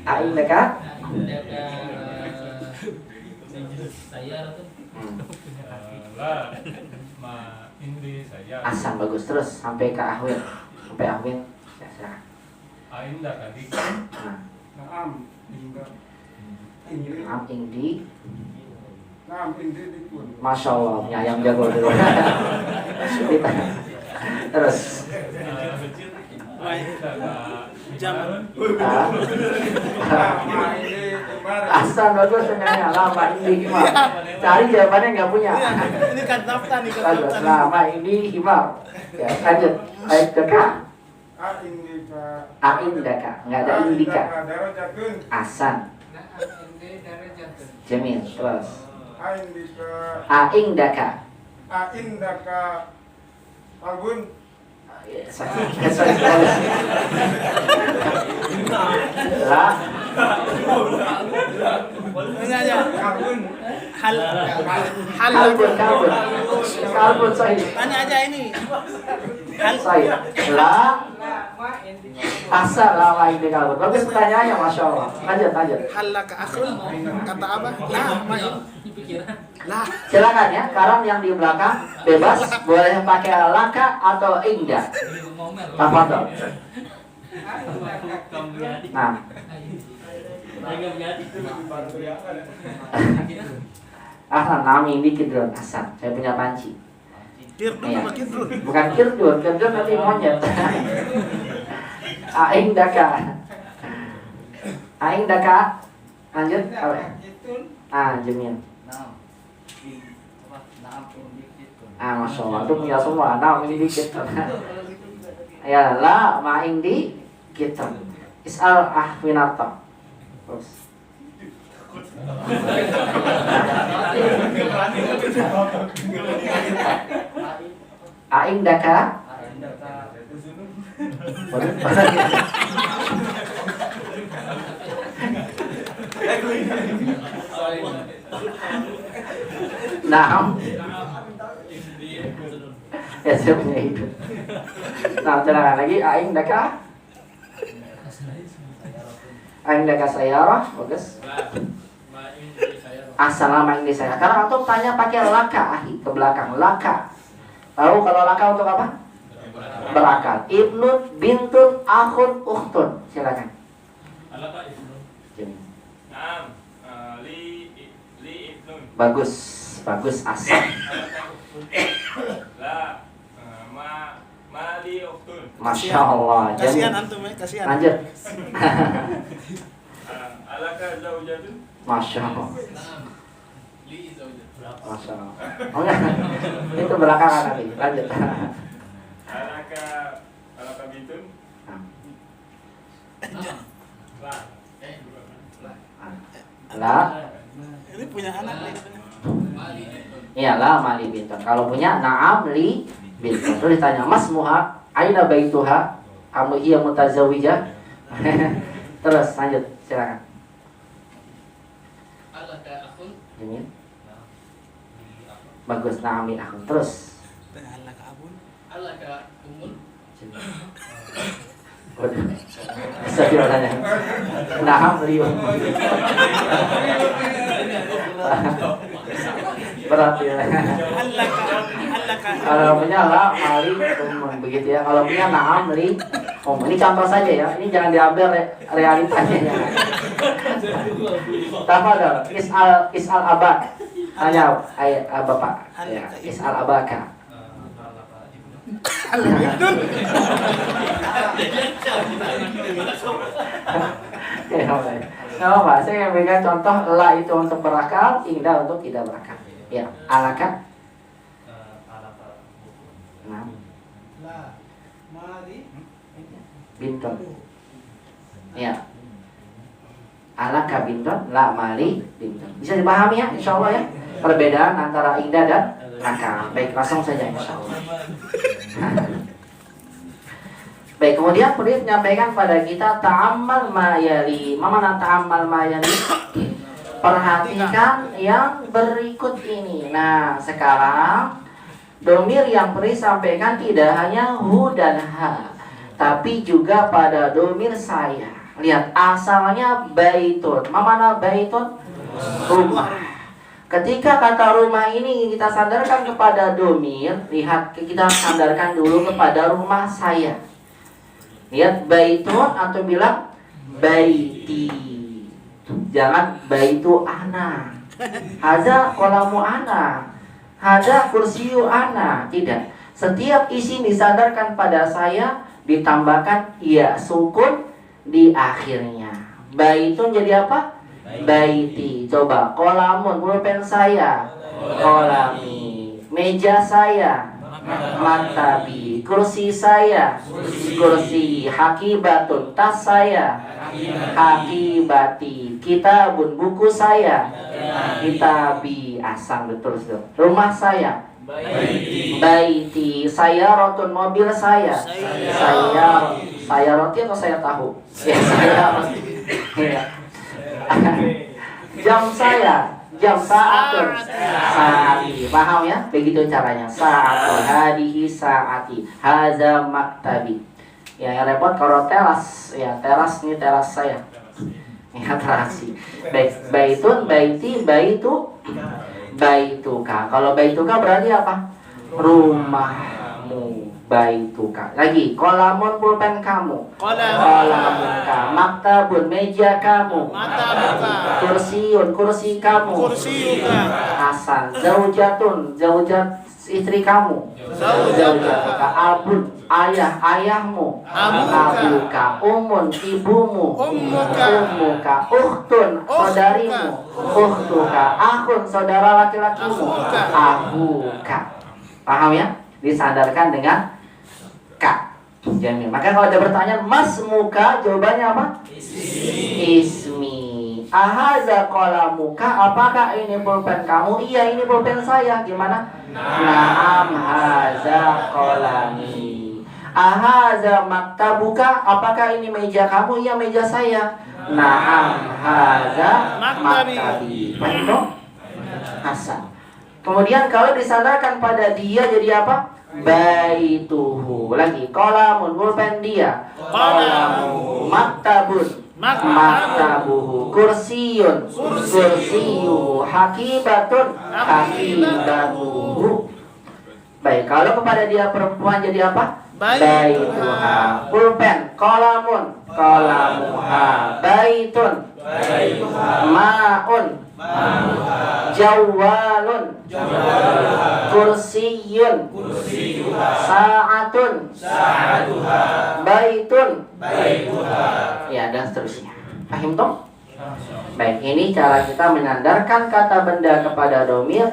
Ainda kah? La. Ma indi sayyaratun. Asal bagus terus sampai ke Ahwin. Sampai Ahwin. Ya, silakan. Indaka di. Nah, Naam. Indaka. Naam indi. Naam indi dipun. Masya Allah, ya yang jago dulu. Terus. Zaman. Asal bagus sebenarnya lama ini himar. Cari jawabannya nggak punya. Ini kan daftar nih kan Bagus, daftar. lama ini himar. Ya, lanjut. Ayat kedua. Aindaka, nggak ada indika. Asan. Jamil, terus. Aindaka. Albun. Lah. Ini aja. Kalbun sahih. Tanya aja ini. Sahih. Asal lama ini kalbun. Bagus pertanyaannya, masya Allah. Lanjut. Halaka akhun, kata apa? Lah. Silakan ya, karam yang di belakang bebas, boleh pakai laka atau indah. Tafadhol. Nah. Nami dikit dulu asal. Saya punya panci. Kirdun Iya. apa kirdun? Bukan kirdun nanti monyet. Aing daka. Lanjut. Jamil. Masya Allah, itu punya semua. Nah, ini dikit. Ya, la ma'ing di kita. Is'al ahwinata. Terus. Aing daka. Nah, ya saya punya itu. Nah, silakan lagi. Aing daka sayarah, bagus. Assalamualaikum di saya. Karena antum tanya pakai laka ahi ke belakang. Laka. Tahu kalau laka untuk apa? Berakal. Ibnun, bintun, akhun, ukhtun. Silakan. Alaka ibnun. Naam. Li ibnun. Bagus asal. La ma li ukhtun. Masya Allah. Kasihan antum ya, kasihan. Lanjut. Alaka zaujatun. Masya Allah. Masya Allah. Oh enggak. Itu belakangan nanti. Lanjut. Alaka bintun. La. Ini punya anak nih. Iya lah mali bintun. Kalau punya na'am li bintun. Terus ditanya mas muha aina baituha amu iya mutazawijah. Terus lanjut silakan. Jamil. Bagus na'ami akhun. Terus. Halaka abun. Waduh. Saya tanya. Na'am li. Berat ya. Kalau punya la mali begitu ya. Kalau punya na'am li. Ini contoh saja ya. Ini jangan diambil realitanya ya. Tafadhol. Is'al abak. Tanya bapak. Ya, is'al abaka. Pak, saya memberikan contoh la itu untuk berakal, indah untuk tidak berakal. Ya, alaka. Nah. Bintun. Ya. Alaka bintun, la mali bintun. Bisa dipahami ya, insya Allah ya. Perbedaan antara indah dan akal. Baik, langsung saja insya Allah. Baik, kemudian penulis menyampaikan pada kita ta'ammal ma yali. Mana ta'ammal ma yali? Perhatikan yang berikut ini. Nah, sekarang domir yang penulis sampaikan tidak hanya hu dan ha, tapi juga pada domir saya. Lihat, asalnya baitun. Mana baitun? Rumah. Ketika kata rumah ini kita sandarkan kepada domir, lihat kita sandarkan dulu kepada rumah saya. Lihat baitun atau bilang baiti. Jangan baitu ana. Haza kolamu ana. Haza kursiyu ana. Tidak. Setiap isi disandarkan pada saya ditambahkan ya sukun di akhirnya. Baitun jadi apa? Baiti. Coba kolamun pulpen saya. Kolami. Meja saya. Maktabi. Kursi saya. Kursi. Hakibatun. Tas saya. Hakibati. Kitabun. Buku saya. Kitabi. Asam betul sudah. Rumah saya. Baiti. Saya rotun mobil saya. Saya roti atau saya tahu? Ya, saya roti. Jam saya. jam, sa'atun saati. Paham ya? Begitu caranya. Sa'atu hadihi saati, hadza maktabi. Ya, yang repot kalau teras. Ya, teras ini teras saya. Ya, terasi. Baitun, baiti, baitu, baituka. Kalau baituka berarti apa? Rumahmu. Baituka. Lagi, kolamun pulpen kamu. Kolamuka. Maktabun meja kamu. Kursiun kursi kamu. Hasan. Zaujatun zaujat istri kamu. Zaujatuka. Abun ayah ayahmu. Abuka. Umun ibumu. Ummuka. Ukhtun saudarimu. Ukhtuka. Akhun saudara laki-lakimu. Abuka. Paham ya? Disandarkan dengan ka. Jamil. Maka kalau ada pertanyaan mas muka, jawabannya apa? Ismi. Ahaza qalamuka, apakah ini pulpen kamu? Iya, ini pulpen saya. Gimana? Naam haza qalami. Ahaza maktabuka, apakah ini meja kamu? Iya, meja saya. Naam haza maktabi. Paham? Hasan. Kemudian kalau disandarkan pada dia jadi apa? Baituhu. Lagi, qalamun pulpen dia. Qalamuhu. Maktabun. Maktabuhu. Kursiyun. Kursiyuhu. Hakibatun. Hakibatuhu. Baik, kalau kepada dia perempuan jadi apa? Baituha. Pulpen. Qalamun. Qalamuha. Baitun. Ma'un. Jawalun. Kursiyun. Sa'atun. Baitun. Ya, dan seterusnya. Paham toh? Baik, ini cara kita menyandarkan kata benda kepada domir.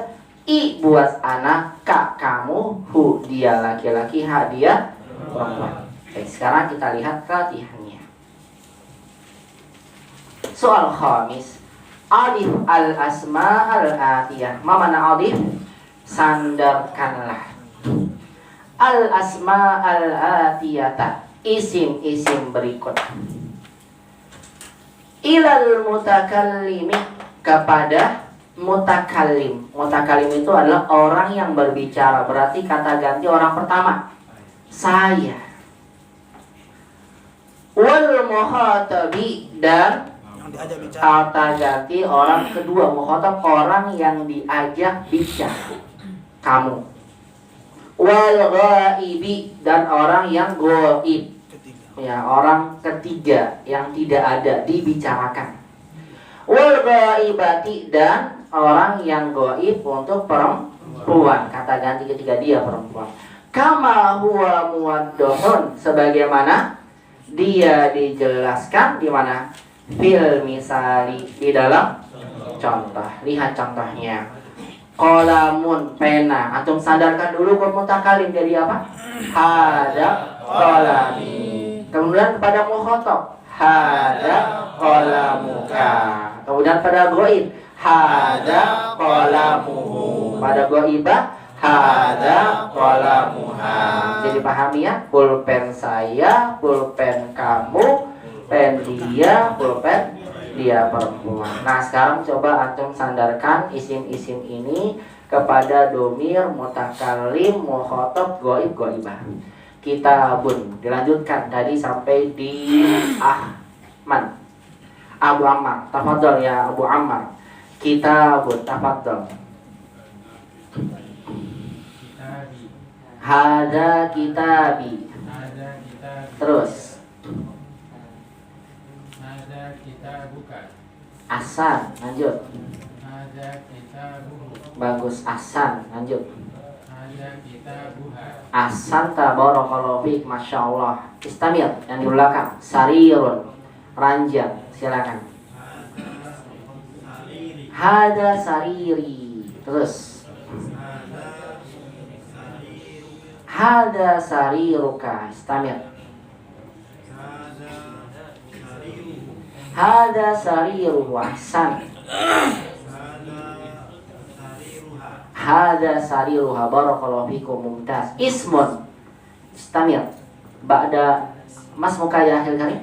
I buat anak, ka kamu, hu dia laki-laki, ha dia perempuan. Baik, sekarang kita lihat latihannya. Soal khamis. Alif al-asma al-atiyah. Ma mana alif? Sandarkanlah. Al-asma al-atiyata. Isim-isim berikut. Ilal mutakallimi, kepada mutakallim. Mutakallim itu adalah orang yang berbicara. Berarti kata ganti orang pertama. Saya. Wal muhatabi, dan kata ganti orang kedua. Mukhatab orang yang diajak bicara. Kamu. Wal ghaibi, dan orang yang ghaib. Ya, orang ketiga yang tidak ada, dibicarakan. Wal ghaibati, dan orang yang ghaib untuk perempuan. Kata ganti ketiga dia perempuan. Kama huwa muwaddohun, sebagaimana dia dijelaskan di mana? Fil misali, di dalam contoh. Lihat contohnya. Qalamun, pena. Antum sadarkan dulu ke mutakalim jadi apa? Hada qalami. Kemudian kepada mukhatab, hada qalamuka. Kemudian pada ghaib, hada qalamuhu. Pada ghaibah, hada qalamuha. Jadi pahami ya, pulpen saya, pulpen kamu, pen dia, pulpen dia perempuan. Nah, sekarang coba antum sandarkan isim-isim ini kepada domir, mutakallim, mukhatab, ghaib, ghaibah. Kitabun, dilanjutkan tadi sampai di Ahman. Abu Ammar, tafadhol ya Abu Ammar. Kitabun, tafadhol. Hada kitabi. Terus. Asan, lanjut. Bagus, Asan, lanjut. Asan tabarakallahu fiik, masya Allah. Istamir, yang di belakang. Sarirun, ranjang, silakan. Hada sariri. Terus. Hada sariruka. Istamir. Hada sariruhu. Ahsan. Hada sariruha. Barakallahu fikum, mumtaz. Ismun. Istamir. Ba'da mas muka ya akhir kali.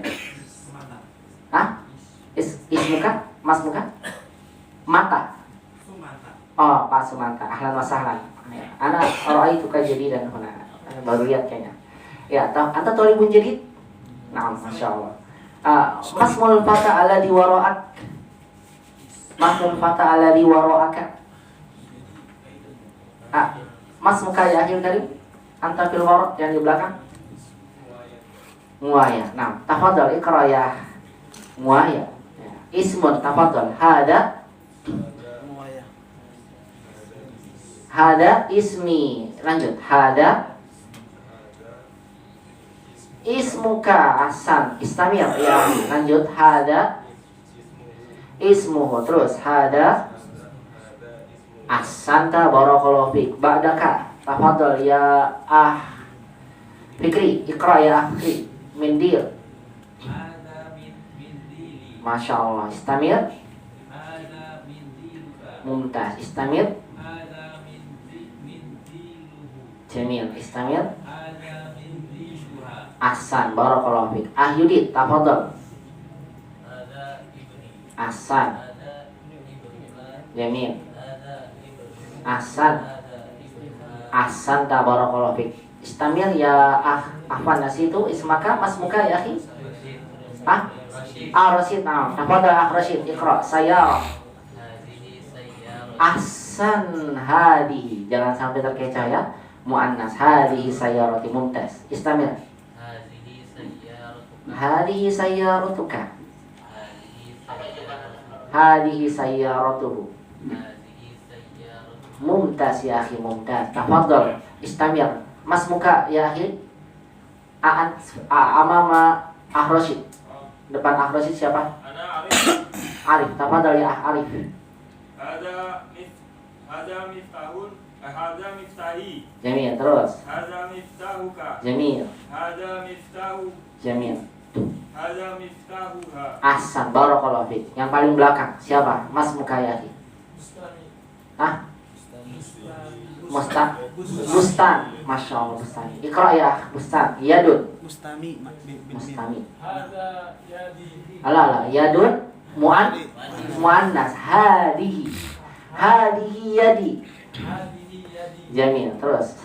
Hah? Ismuka? Mas muka? Mata. Oh, Pak Sumanta, ahlan wa sahlan. Ana ra'aituka jadidan huna. Ana baru lihat kayaknya. Ya, anta talibun jadid? Naam, masyaallah. Masmul fata alladhi wara'ak. Masmul fata alladhi wara'aka. Masmuka ya akhir karim? Anta fil wara' yang di belakang? Muaya. Nah, tafadhal iqra ya. Muaya. Ismun tafadhal. Hada ismi. Lanjut. Hada ismuka. Ahsan. Istamir ya. Lanjut. Hada ismuhu. Terus hada. Ahsanta barakallahu fik. Ba'daka. Tafadhal ya Fikri. Iqra ya Fikri. Mindil. Masya Allah. Istamir. Mumtaz. Istamir. Jamil. Istamir. Ahsan. Barakallahu fiik. Yudit. Tafadhal. Ahsan. Jamil. Ahsan. Ahsan. Barakallahu fiik. Istamir ya Ahwan nasitu ismaka masmuka ya akhi. Rashid. Nah, tafadhal Rashid. Iqra. Sayyarah. Ahsan. Hadihi. Jangan sampai terkecoh ya. Muannas. Hadihi sayyarati. Mumtaz. Istamir. Hadihi sayyaratuka. Hadihi sayyaratuhu. Mumtaz ya akhi. Mumtaz. Tafadhal. Istamir. Masmuka ya akhi. Amama Rashid. Depan Rashid siapa? Ana Arif. Arif. Tafadhal ya Arif. Hada miftahun. Hada miftahi. Jamil. Terus. Hada miftahuka. Jamil. Hada miftahu. Jamil. Hada miftahuha. Ahsan. Barakallahu fiik. Yang paling belakang siapa? Masmuka ya akhi. Bustan. Masya Allah. Bustan. Iqra ya Bustan. Yadun. Bustami. Mustami. Ala yadun muannas. Hadihi yadi. Jamil. Terus.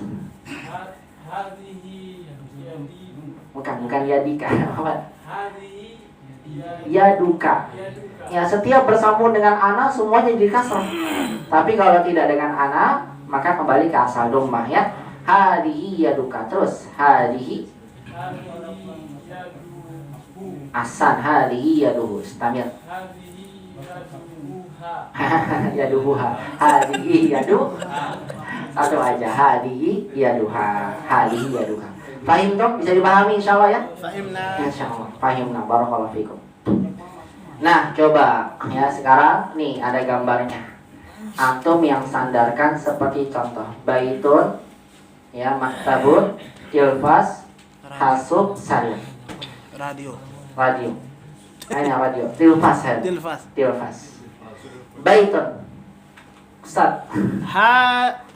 Bukan yadika. Yaduka. Ya, setiap bersambung dengan ana semuanya jadi kasrah. Tapi kalau tidak dengan ana maka kembali ke asal dhammah ya. Hadihi yaduka. Terus hadihi. Ahsan. Hadihi yaduhu. Istamir. Yaduha. Hadihi yaduh. Satu aja. Hadihi yaduha. Hadihi yaduha. Fahim dong? Bisa dipahami insyaallah ya? Fahimna. Insyaallah. Fahimna. Barakallahu fikum. Nah, coba ya sekarang nih ada gambarnya. Antum yang sandarkan seperti contoh baitun ya, maktabun, tilfas, hasub, sarir. Radio. Ini radio. Tilfas. Baitun. Ustaz.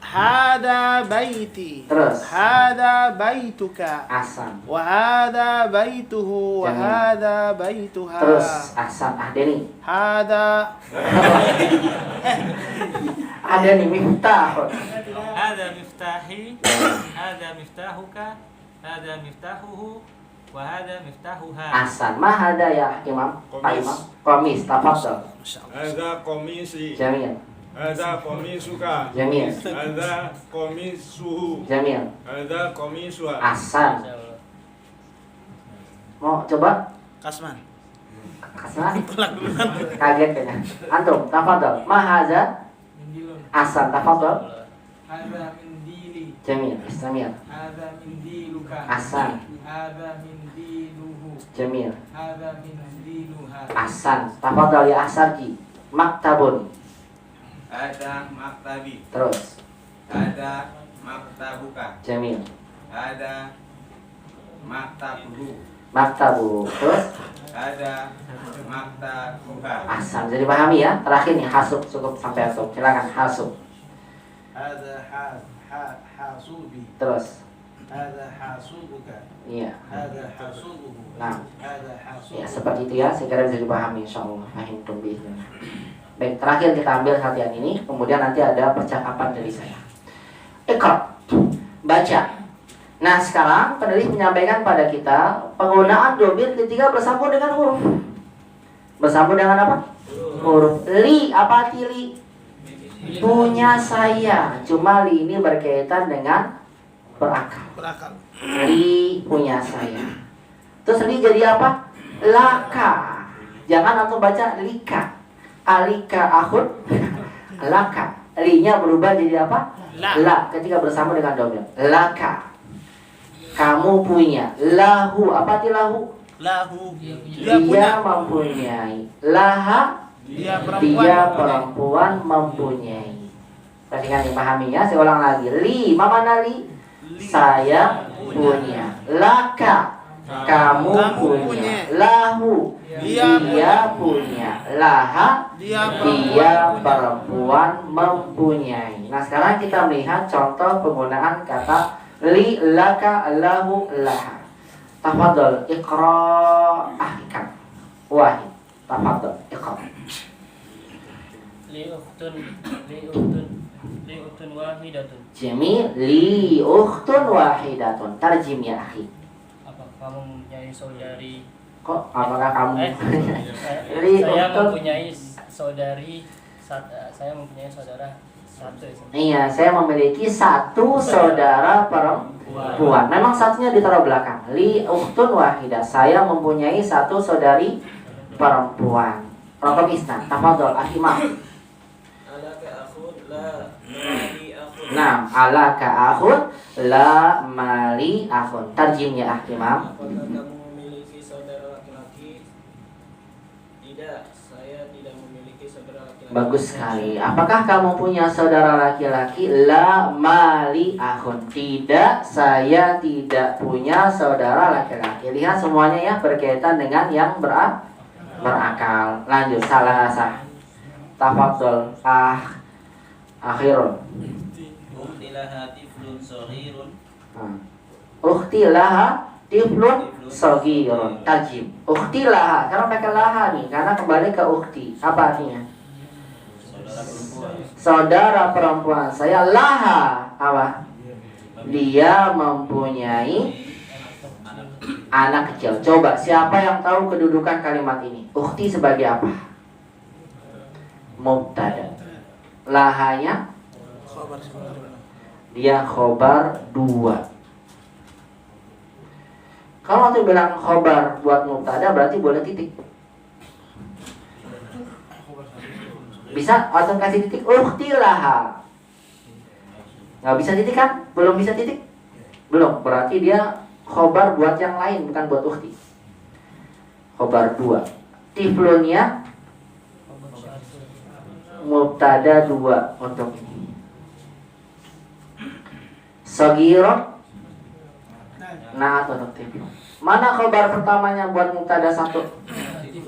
Hada baiti. Terus. Hada baituka. Ahsan. Wa hada baituhu wa Jamil. hada baituha. Terus ahsan. Deni. Hada Ada nih miftah. هذا مفتاحي هذا مفتاحك هذا مفتاحه وهذا مفتاحها. Ahsan. Mahada ya Imam? Pak Imam. Komis. Tafadhal. Hada komisi. Jamil. Hada komisuka. Jamil. Hada komisuhu. Jamil. Hada komisuha. Ahsan. Mau coba? Kasman. Kasman. Kaget kayaknya. Antum. Tafadhal. Mahaza. Ahsan. Tafadhal. هذا منديلي. Jamil. Istamir. هذا منديلك. Ahsan. هذا منديله. Jamil. هذا منديلها. Ahsan. Tafadhal ya Ahsarji. Maktabun. Hada maktabi. Terus. Hada maktabuka. Jamil. Hada maktabuhu. Maktabu. Terus. Hada maktabuha. Ahsan. Jadi pahami ya. Terakhir nih hasub, cukup sampai hasub. Silakan hasub. Hada hasubi. Terus. Hada hasubuka. Iya. Hada hasubuhu. Nah. Hada hasubuhu. Ya seperti itu ya. Saya kira bisa dipahami insyaallah. Fahim tumbi. Baik, terakhir kita ambil latihan ini, kemudian nanti ada percakapan dari saya. Iqra, baca. Nah, sekarang penulis menyampaikan pada kita penggunaan domir ketika bersambung dengan huruf. Bersambung dengan apa? Huruf. Li, apa arti li? Punya saya. Cuma li ini berkaitan dengan berakal. Li punya saya. Terus li jadi apa? Laka. Jangan langsung baca lika. Alika akhun. Laka. Li-nya berubah jadi apa? La. Ketika bersama dengan domir. Laka. Kamu punya. Lahu. Apa arti lahu? Lahu. Dia mempunyai. Laha. Dia perempuan mempunyai. Perhatikan dipahaminya. Saya ulang lagi. Li. Mana li? Saya punya. Laka. Kamu punya. Lahu. Dia punya. Laha. Dia perempuan mempunyai. Nah, sekarang kita melihat contoh penggunaan kata li, laka, lahu, laha. Tafadhol, iqra, ahkam. Wahid. Tafadhol, iqra. Li ukhtun wahidatun. Jamil, li ukhtun wahidatun. Tarjim ya akhi. Apa kamu mempunyai saudari? Kok apakah kamu? Saya mempunyai saudari. Saya mempunyai saudara satu. Iya, saya memiliki satu saudara perempuan. Memang satunya ditaruh belakang. Li ukhtun wahidah. Saya mempunyai satu saudari perempuan. Raqam isna. Tafadhol, akhi ma. Alaka akhun la mali akhun. Naam, alaka akhun la mali akhun. Tarjim ya akhi ma. Apakah kamu memiliki saudara laki-laki? Tidak, saya tidak memiliki saudara laki-laki. Bagus sekali. Apakah kamu punya saudara laki-laki? La mali akhun. Tidak, saya tidak punya saudara laki-laki. Lihat semuanya ya berkaitan dengan yang berakal. Lanjut, salah sah. Tafadhol, akhirun. Ukhtilaha tiflun saghirun. Ukhti laha tiflun saghirun. Tarjim. Ukhti laha. Karena pakai laha nih, karena kembali ke ukhti. Apa artinya? Saudara perempuan saya. Laha apa? Dia mempunyai anak kecil. Coba siapa yang tahu kedudukan kalimat ini? Ukhti sebagai apa? Mubtada. Lahanya dia khobar 2. Kalau nanti bilang khobar buat mubtada berarti boleh titik. Bisa atau kasih titik? Ukhti laha. Nggak bisa titik kan? Belum bisa titik? Belum. Berarti dia khobar buat yang lain, bukan buat ukhti. Khobar 2. Tiflunnya mubtada 2 untuk ini. Saghirun untuk tiflun. Mana khobar pertamanya buat mubtada 1?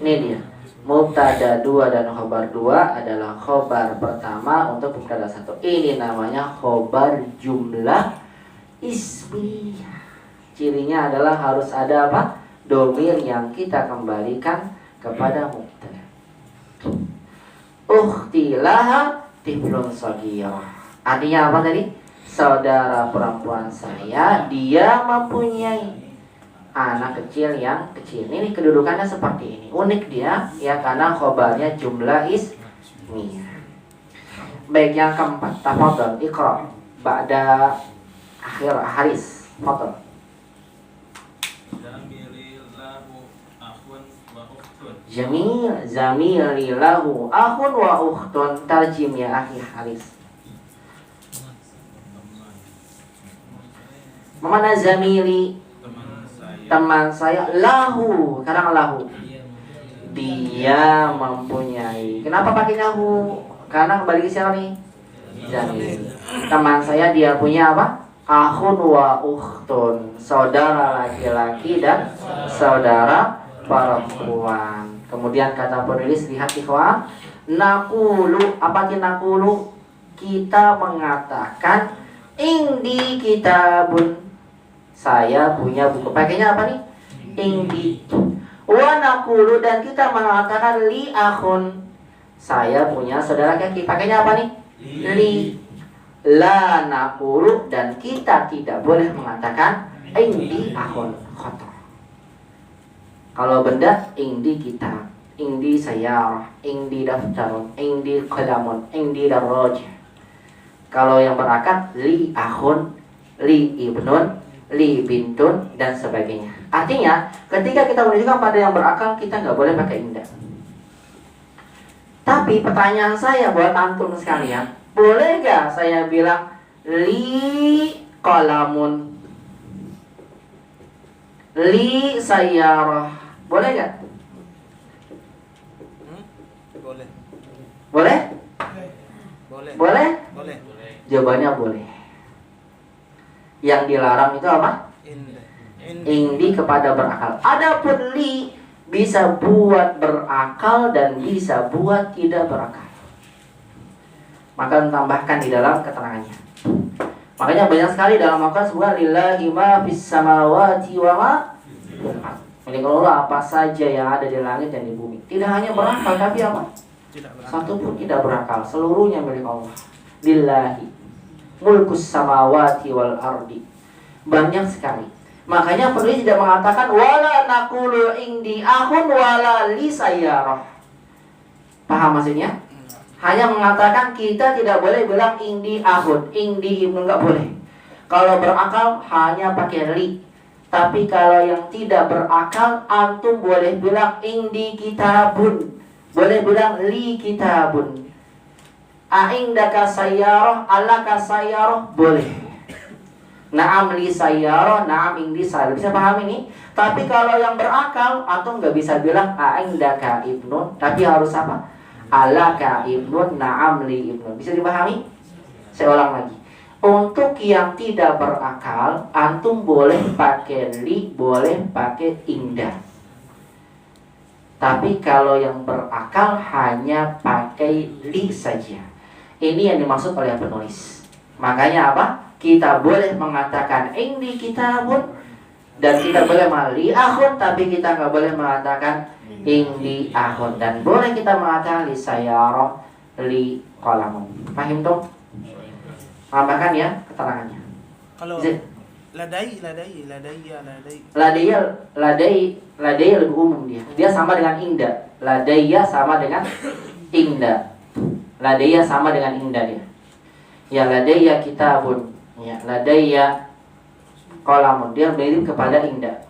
Ini dia. Mubtada 2 dan khobar 2 adalah khobar pertama untuk mubtada 1. Ini namanya khobar jumlah ismiyah. Cirinya adalah harus ada apa? Domir yang kita kembalikan kepada mubtada. Ukhti laha tiflun saghirah. Artinya apa tadi? Saudara perempuan saya, dia mempunyai anak kecil yang kecil. Ini kedudukannya seperti ini. Unik dia ya karena khobarnya jumlah ismiyah. Baik, yang keempat, tafadhol iqra ba'da akhir haris. Tafadhol. Jamil, zamili lahu akhun wa ukhtun. Tarjim ya akhi haris. Mana zamili? Teman saya. Lahu, karena lahu dia mempunyai. Kenapa pakai lahu? Karena kembali ke siapa nih? Zamil. Teman saya dia punya apa? Akhun wa ukhtun. Saudara laki-laki dan saudara perempuan. Kemudian kata penulis, lihat ikhwan, nakulu, apa sih nakulu? Kita mengatakan indi kitabun. Saya punya buku. Pakainya apa nih? Indi. Wa nakulu, dan kita mengatakan li akhun. Saya punya saudara laki-laki. Pakainya apa nih? Li. La naqulu, dan kita tidak boleh mengatakan indi akhun khotor. Kalau benda, indi kitab, indi sayyarah, indi daftarun, indi qalamun, indi darraj. Kalau yang berakal, li akhun, li ibnun, li bintun, dan sebagainya. Artinya, ketika kita menunjukkan pada yang berakal, kita nggak boleh pakai indah. Tapi pertanyaan saya buat antum sekalian, boleh nggak saya bilang li qalamun, li sayyarah, boleh nggak? Boleh. Boleh? Boleh. Boleh? Boleh. Jawabannya boleh. Yang dilarang itu apa? Indi kepada berakal. Adapun li bisa buat berakal dan bisa buat tidak berakal. Maka ditambahkan di dalam keterangannya. Makanya banyak sekali dalam Al-Quran sebuah lillahi ma fis samawati wa ma fil ardh. Milik Allah apa saja yang ada di langit dan di bumi. Tidak hanya berakal tapi apa? Satu pun tidak berakal. Seluruhnya milik Allah. Lillahi mulkus samawati wal ardi. Banyak sekali. Makanya penulis tidak mengatakan wala naqulu indi akhun wala li sayyarah. Paham maksudnya? Hanya mengatakan kita tidak boleh bilang indi akhun, indi ibnu, enggak boleh. Kalau berakal hanya pakai li. Tapi kalau yang tidak berakal, antum boleh bilang indi kitabun, boleh bilang li kitabun. A'indaka sayyarah, alaka sayyarah, boleh. Na'am li sayyarah, na'am indi sayyarah. Bisa paham ini? Tapi kalau yang berakal, antum nggak bisa bilang a'indaka ibnun, tapi harus apa? Alaka ibnun, na'am li ibnun. Bisa dipahami? Saya ulang lagi. Untuk yang tidak berakal, antum boleh pakai li, boleh pakai indah. Tapi kalau yang berakal hanya pakai li saja. Ini yang dimaksud oleh penulis. Makanya apa? Kita boleh mengatakan indi kitabun, dan kita boleh mali akhun, tapi kita nggak boleh mengatakan indi akhun. Dan boleh kita mengatakan li sayyarah, li qalamun. Paham tuh? Tambahkan ya keterangannya. Kalau ladai lebih umum dia. Dia sama dengan inda. Ladaiya sama dengan inda. Ladaiya sama dengan inda dia. Ya ladaiya kitabun. Ya ladaiya qalamun. Dia mirip kepada inda.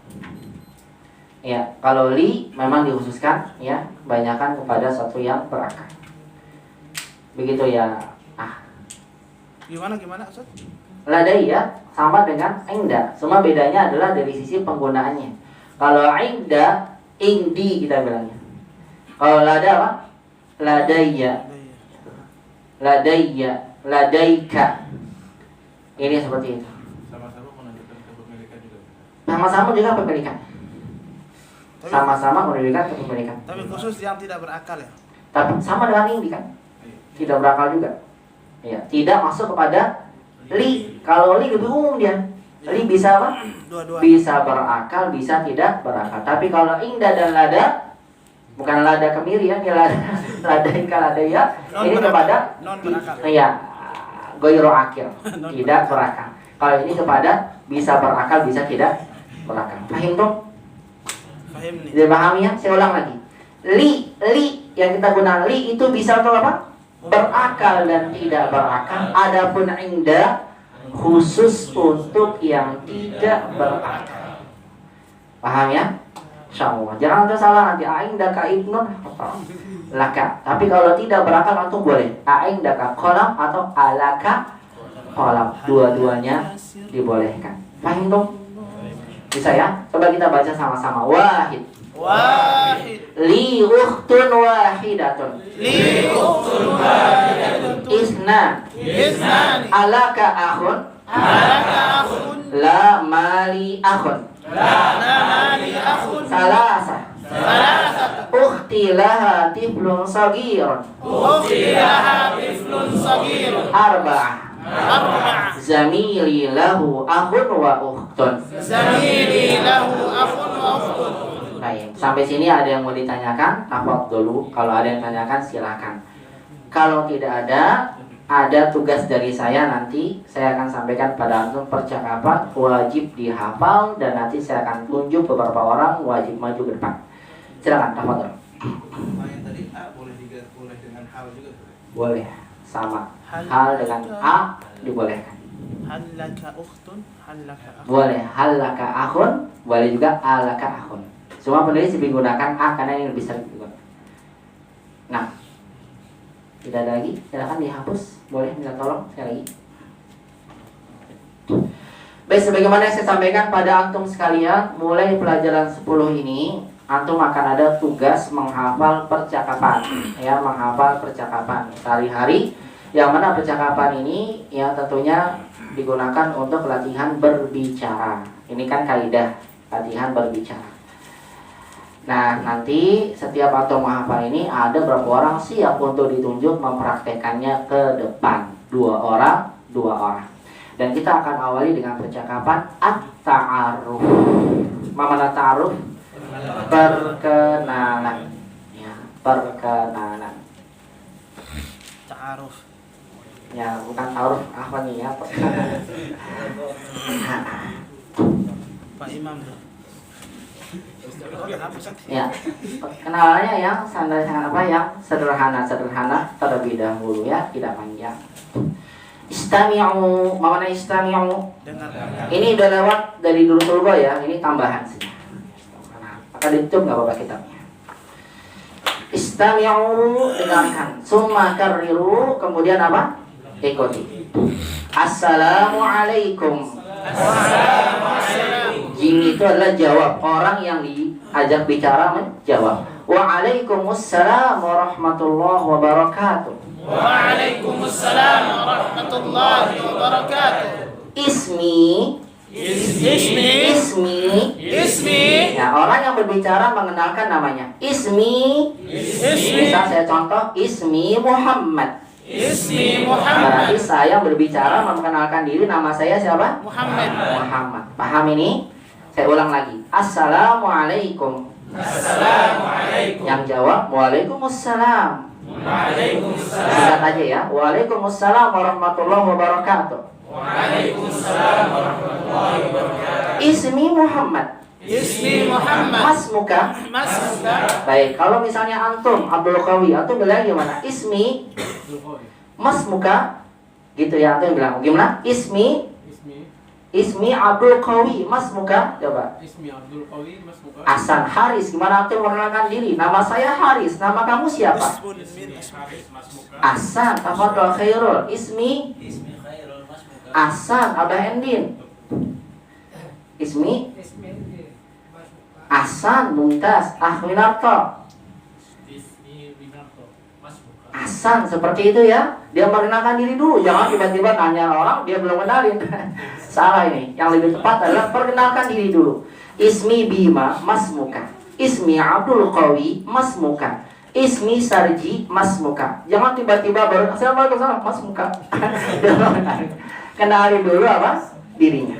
Ya, kalau li memang dikhususkan ya, kebanyakan kepada satu yang berakal. Begitu ya. Gimana Ustaz? Ladaiya sama dengan inda. Cuma bedanya adalah dari sisi penggunaannya. Kalau inda, indi kita bilangnya. Kalau lada apa? Ladaiya, ladaika. Ini seperti itu. Sama-sama menunjukkan kepemilikan juga. Sama-sama juga kepemilikan. Sama-sama menunjukkan kepemilikan. Tapi khusus yang tidak berakal ya. Tapi sama dengan indi kan? Tidak berakal juga. Ya, tidak masuk kepada li. Kalau li lebih umum dia. Li bisa apa? Dua-dua. Bisa berakal, bisa tidak berakal. Tapi kalau inda dan lada, bukan lada kemiri ya, ini lada ya. Ini kepada non berakal. Iya, goyro akil, tidak berakal. Kalau ini kepada bisa berakal, bisa tidak berakal. Paham tuh? Paham nih. Jadi pahami ya? Saya ulang lagi. Li yang kita guna li itu bisa untuk apa? Berakal dan tidak berakal. Adapun inda khusus untuk yang tidak berakal. Paham ya? Insyaallah. Jangan salah nanti indaka ibnun laka. Tapi kalau tidak berakal antum boleh indaka qalam atau alaka qalam. Dua-duanya dibolehkan. Paham dong? Bisa ya? Coba kita baca sama-sama. Wahid. Li ukhtun wahidatun. Isnan. Alaka akhun. La mali akhun. Salasa. Ukhti laha tiflun sagirun. Arba'ah. Zamili lahu akhun wa ukhtun. Baik, sampai sini ada yang mau ditanyakan? Tafadholu. Kalau ada yang tanyakan silakan. Kalau tidak ada tugas dari saya nanti saya akan sampaikan pada antum percakapan wajib dihafal dan nanti saya akan tunjuk beberapa orang wajib maju ke depan. Silakan, tafadhol. Yang tadi A boleh dengan hal juga. Boleh, sama. Hal dengan A dibolehkan. Halaka ukhtun, halaka akhun. Boleh, halaka akhun, boleh juga alaka akhun. Semua penulis menggunakan A karena ini lebih sering digunakan. Nah, tidak ada lagi, silakan dihapus. Boleh minta tolong sekali lagi. Baik, sebagaimana yang saya sampaikan pada antum sekalian, mulai pelajaran 10 ini antum akan ada tugas menghafal percakapan, ya, menghafal percakapan sehari-hari. Yang mana percakapan ini ya tentunya digunakan untuk latihan berbicara. Ini kan kaidah latihan berbicara. Nah, nanti setiap antum menghafal ini ada berapa orang siap untuk ditunjuk mempraktekannya ke depan. 2 orang. Dan kita akan awali dengan percakapan at-ta'aruf. Mana ta'aruf? Perkenalan. Ya, perkenalan. Ta'aruf. Ya, bukan ta'aruf apa nih ya? Pak Imam tuh. Ya, perkenalannya yang sederhana terlebih dahulu ya, tidak panjang. Istami'u, mana istami'u? Ini udah lewat dari dulu ya, ini tambahan saja. Maka ditutup nggak apa-apa kitabnya. Istami'u, dengarkan. Summa karriru, kemudian apa? Ikuti. Assalamualaikum. Jim itu adalah jawab, orang yang diajak bicara menjawab. Waalaikumsalam warahmatullahi wabarakatuh. Waalaikumsalam warahmatullahi wabarakatuh. Ismi. Ya, orang yang berbicara mengenalkan namanya. Ismi. Bisa saya contoh, Ismi Muhammad. Berarti saya berbicara memperkenalkan diri, nama saya siapa? Muhammad. Paham ini? Saya ulang lagi. Assalamualaikum. Yang jawab Waalaikumsalam. Singkat aja ya. Waalaikumsalam warahmatullahi wabarakatuh. Ismi Muhammad. Masmuka. Baik, kalau misalnya antum Abdul Qawi, antum bilang gimana? Ismi Masmuka. Gitu ya, antum bilang gimana? Ismi Abdul Qawi, Masmuka. Coba. Ismi Abdul Qawi, Masmuka. Hasan Haris, gimana antum memperkenalkan diri? Nama saya Haris, nama kamu siapa? Hasan, tafadhol khairul. Ismi Hasan, Abah Endin. Ismi Hasan, Mumtaz, Ahwinarto. Hasan, seperti itu ya. Dia memperkenalkan diri dulu, jangan tiba-tiba nanya orang dia belum kenalin. Salah ini. Yang lebih tepat adalah perkenalkan diri dulu. Ismi Bima, Masmuka. Ismi Abdul Qawi, Masmuka. Ismi Sarji, Masmuka. Jangan tiba-tiba baru Assalamualaikum, Masmuka. Kenali dulu apa? Dirinya.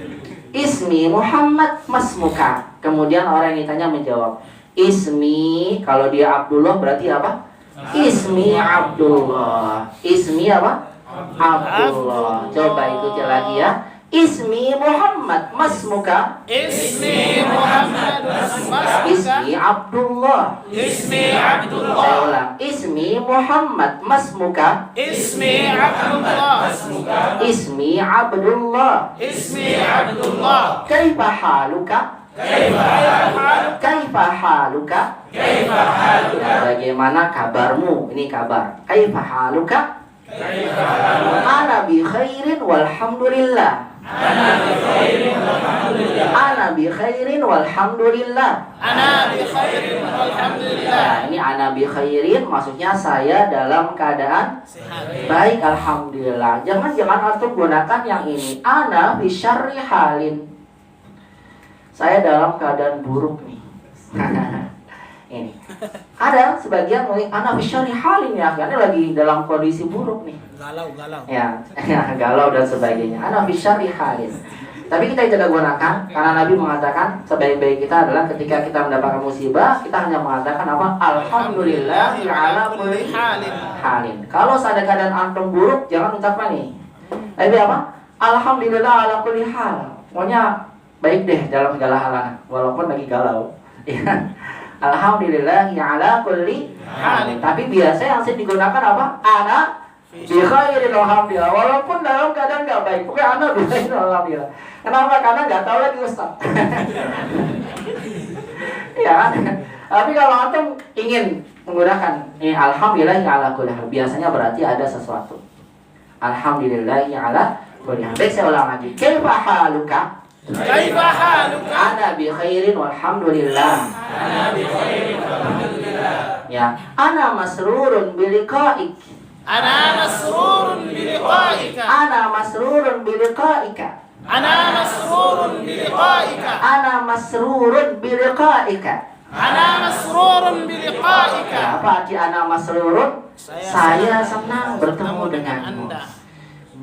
Ismi Muhammad, Masmuka. Kemudian orang yang ditanya menjawab. Ismi, kalau dia Abdullah berarti apa? Ismi Abdullah. Ismi apa? Abdullah. Coba ikuti lagi ya. Ismi Muhammad, Masmuka. Ismi Muhammad, Masmuka. Ismi Abdullah. Saya ulang. Ismi Muhammad, Masmuka. Ismi Abdullah. Ismi Abdullah. Kaifa haluka? Kaifa haluka? Bagaimana kabarmu? Ini kabar. Kaifa haluka? Ana bi khairin walhamdulillah. Ana bi khairin walhamdulillah. Nah, ini ana bi khairin maksudnya saya dalam keadaan baik alhamdulillah. Jangan antum gunakan yang ini. Ana bi syarri halin. Saya dalam keadaan buruk nih. Ini. Ada sebagian mulai anak bisyari halin ya, karena lagi dalam kondisi buruk nih. Galau. Ya, galau dan sebagainya. Anak bisyari halin. Tapi kita tidak gunakan karena Nabi mengatakan sebaik-baik kita adalah ketika kita mendapatkan musibah kita hanya mengatakan apa? Alhamdulillah ala kulli halin. Kalau ada keadaan antum buruk jangan ucapkan nih. Tapi apa? Alhamdulillah ala kulli hal. Pokoknya baik deh dalam segala halangan walaupun lagi galau. Alhamdulillah ala kulli halin. Tapi biasa yang sering digunakan apa? Ana bi khairin alhamdulillah. Walaupun dalam keadaan enggak baik. Pokoknya ana bi khairin alhamdulillah. Kenapa? Karena nggak tahu lagi Ustaz. Ya kan? Tapi kalau antum ingin menggunakan alhamdulillah ala kulli hal, biasanya berarti ada sesuatu. Alhamdulillah ala kulli hal. Baik, saya ulang lagi. Kaifa haluka? Kaifa haluka? Ana bi khairin walhamdulillah. Ana bi khairin walhamdulillah. Ya, ana masrurun bi liqa'ik. Ana masrurun bi liqa'ika. Ana masrurun bi liqa'ika. Ana masrurun bi liqa'ika. Ana masrurun bi liqa'ika. Ana masrurun bi liqa'ika. Apa arti ana masrurun? Saya senang bertemu denganmu.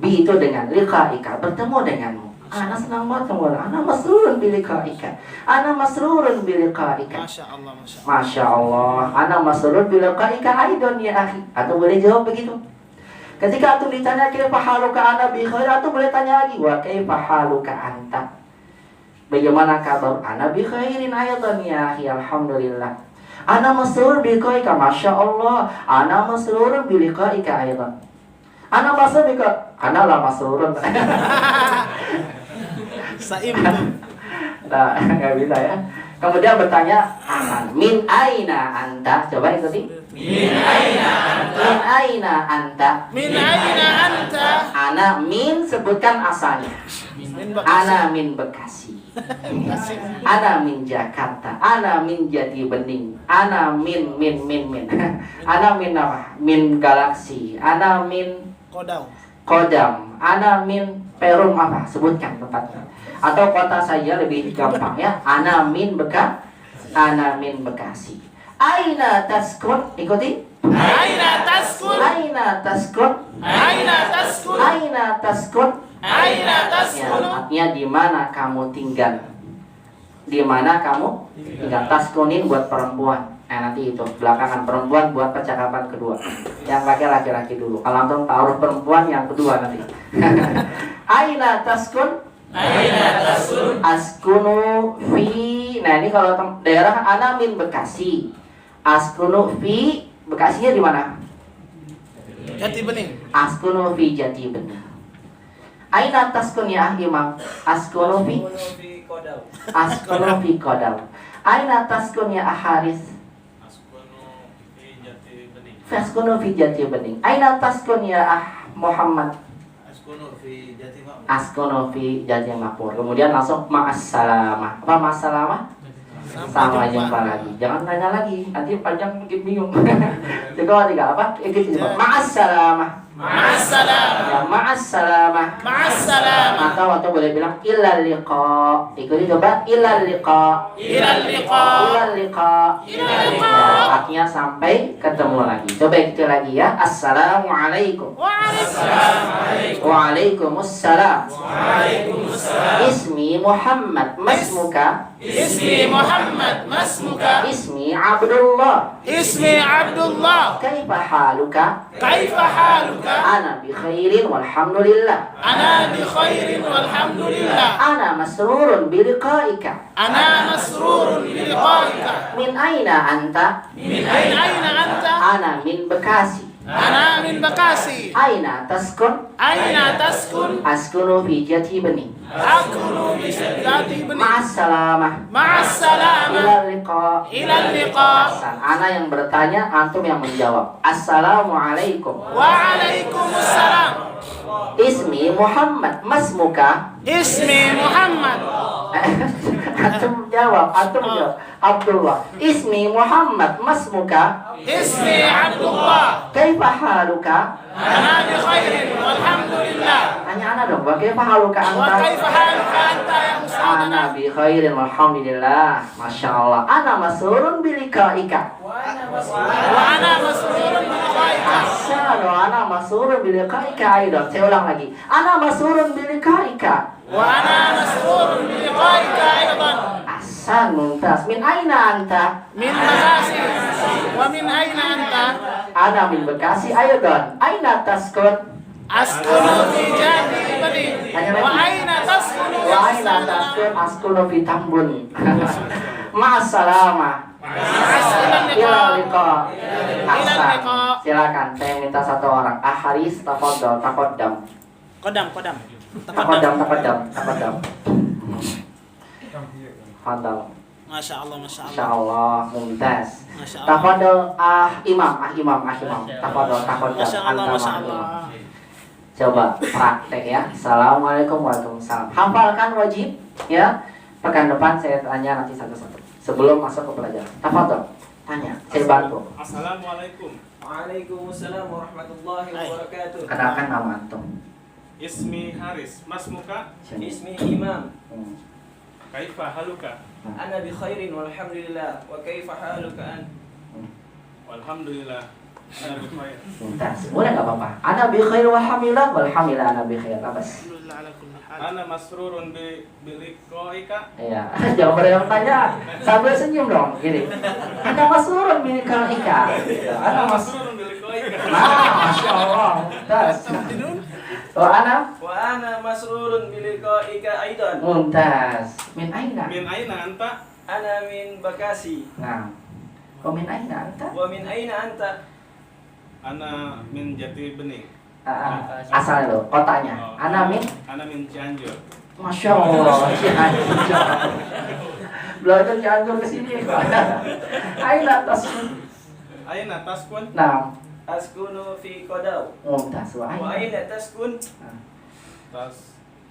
Bi itu dengan liqa'ika, bertemu denganmu. Ana senang bertemu. Ana masrurun bi liqa'ika. Ana masrurun bi liqa'ika. Masya Allah, Masya Allah. Masya Allah. Ana masrurun bi liqa'ika aidon ya akhi. Atau boleh jawab begitu? Ketika antum ditanya kaifa haluka ana bi khair, antum boleh tanya lagi wa kaifa haluka anta. Bagaimana kabar? Ana bi khairin ayatan ya akhi, alhamdulillah. Ana masrur bi liqa'ika, masya Allah. Ana masrurun bi liqa'ika ayatan. Ana masrur bi ana la masrurun. Saim. Nah, enggak bisa ya. Kemudian bertanya, min aina anta? Coba ikuti. Min aina anta? Min aina anta? Min aina anta? Ana min sebutkan asalnya. Ana min Bekasi. Ana min Jakarta. Ana min Jati Bening. Ana min. Ana min apa? Min Galaksi. Ana min Kodam. Ana min Perum apa? Sebutkan tempatnya. Atau kota saya lebih gampang ya. Ana min Ana min Bekasi. Aina taskun? Ikuti. Aina taskun? Aina taskun? Aina taskun? Aina taskun? Aina Ya, taskun? artinya di mana kamu tinggal? Di mana kamu tinggal? Taskunin buat perempuan. Nanti itu belakangan perempuan buat percakapan kedua. Yang pakai laki-laki dulu. Kalau antum taruh perempuan yang kedua nanti. Aina taskun? Aina taskun? Askunu fi. Nah ini kalau daerah ana min Bekasi. Askunu fi, Bekasinya di mana? Jati Bening. Askunu fi Jati Bening. Aina taskun ya Imam? Askunu fi Askunu fi Kodam. Aina taskun ya Haris? Askunu fi Jati Bening. Aina taskun ya Muhammad? Askunu fi Jati Makmur. Kemudian langsung ma'assalamah. Apa ma'assalamah? Sampai jumpa lagi. Jangan tanya lagi, nanti panjang mungkin bingung. Juga apa? Ikut ma'assalamah. Ma'assalamah. Ya ma'assalamah. Ma'assalamah. Atau boleh bilang ilal liqa. Ikuti coba ilal liqa. Ilal liqa. Ilal liqa. Ilal liqa. Artinya sampai ketemu lagi. Coba ikuti lagi ya. Assalamualaikum. Waalaikumsalam. Waalaikumsalam. Waalaikumsalam. Ismi Muhammad. Masmuka? Ismi Muhammad. Masmuka? Ismi Abdullah. Ismi Abdullah. Kaifa haluka? Kaifa haluka? Ana bi khairin walhamdulillah. Ana bi khairin walhamdulillah. Ana masrurun bi liqa'ika. Ana masrurun bi liqa'ika. Min aina anta? Min aina anta? Ana min Bekasi. Ana min Bekasi. Aina taskun? Aina taskun? Askunu fi Jati Bening. Akunu bi Jati Bening. Ma'assalamah. Ma'assalamah. Ilal liqa. Ilal liqa. Ana yang bertanya, antum yang menjawab. Assalamualaikum. Waalaikumsalam. Ismi Muhammad. Masmuka? Ismi Muhammad. Antum jawab. Abdullah. Ismi Muhammad. Masmuka? Ismi Abdullah. Kaifa haluka? Ana bi khairin walhamdulillah. Tanya ana dong. Wa kaifa haluka Wa anta? kaifa haluka anta ya Ustaz? Ana bi khairin walhamdulillah. Masya Allah. Ana masrurun bi liqa'ika. Wa ana masrurun bi liqa'ika. Asyhadu ana masrurun bi liqa'ika aidan. Saya ulang lagi. Ana masrurun bi liqa'ika. Wa ana masrurun Ahsan, mumtaz. Min aina anta? Min Bekasi. Wa min aina anta? Ana min Bekasi. Aydan. Aina taskun? Askunu fi Jati Bani. Wa aina taskunu? Wa aina taskun? Askunu fi Tambun. Ma'assalama. Ila liqa. Ahsan. Silakan, saya minta satu orang. Haris, tafadhol, taqaddam. Kodam. Taqaddam. Fadal. Masya Allah. Insyaallah, mumtaz. Masya Allah. Tafadhol, imam. Tafadhol, Masya Allah. taqaddam. Coba praktek ya. Assalamualaikum warahmatullahi wabarakatuh. Hafalkan wajib ya. Pekan depan saya tanya nanti satu-satu. Sebelum masuk ke pelajaran. Tafadhol. Tanya, saya bantu. Assalamualaikum. Waalaikumsalam warahmatullahi wabarakatuh. Kenalkan nama antum. Ismi Haris. Mas muka. Ismi Imam. Kaifa haluka? Ana bi khairin walhamdulillah. Wa kaifa haluka an? Walhamdulillah. Ana bi khair. Mumtaz. Boleh enggak apa-apa? Ana bi khair walhamdulillah, walhamdulillah ana bi khair. Labas. Alhamdulillah ala kulli hal. Ana masrurun bi liqaika. Iya, jangan pada yang tanya sambil senyum dong, gini. Ana masrurun bi liqaika. Ana Masrurun bi liqaika. Masya Allah. Mumtaz. Wa ana masrurun bi liqaika aidan. mumtaz. Min aina? Min aina anta? Ana min Bekasi. Nah. Wa min aina anta? Wa min aina anta? Ana min Jati Bening. Asal lo, kotanya. Ana min Cianjur. Masya Allah, Cianjur. Belajar Cianjur ke sini. Aina taskun. Aina taskun? Nah, Askunu fi Qadaw. mumtaz. Wa Wa aina? aina taskun?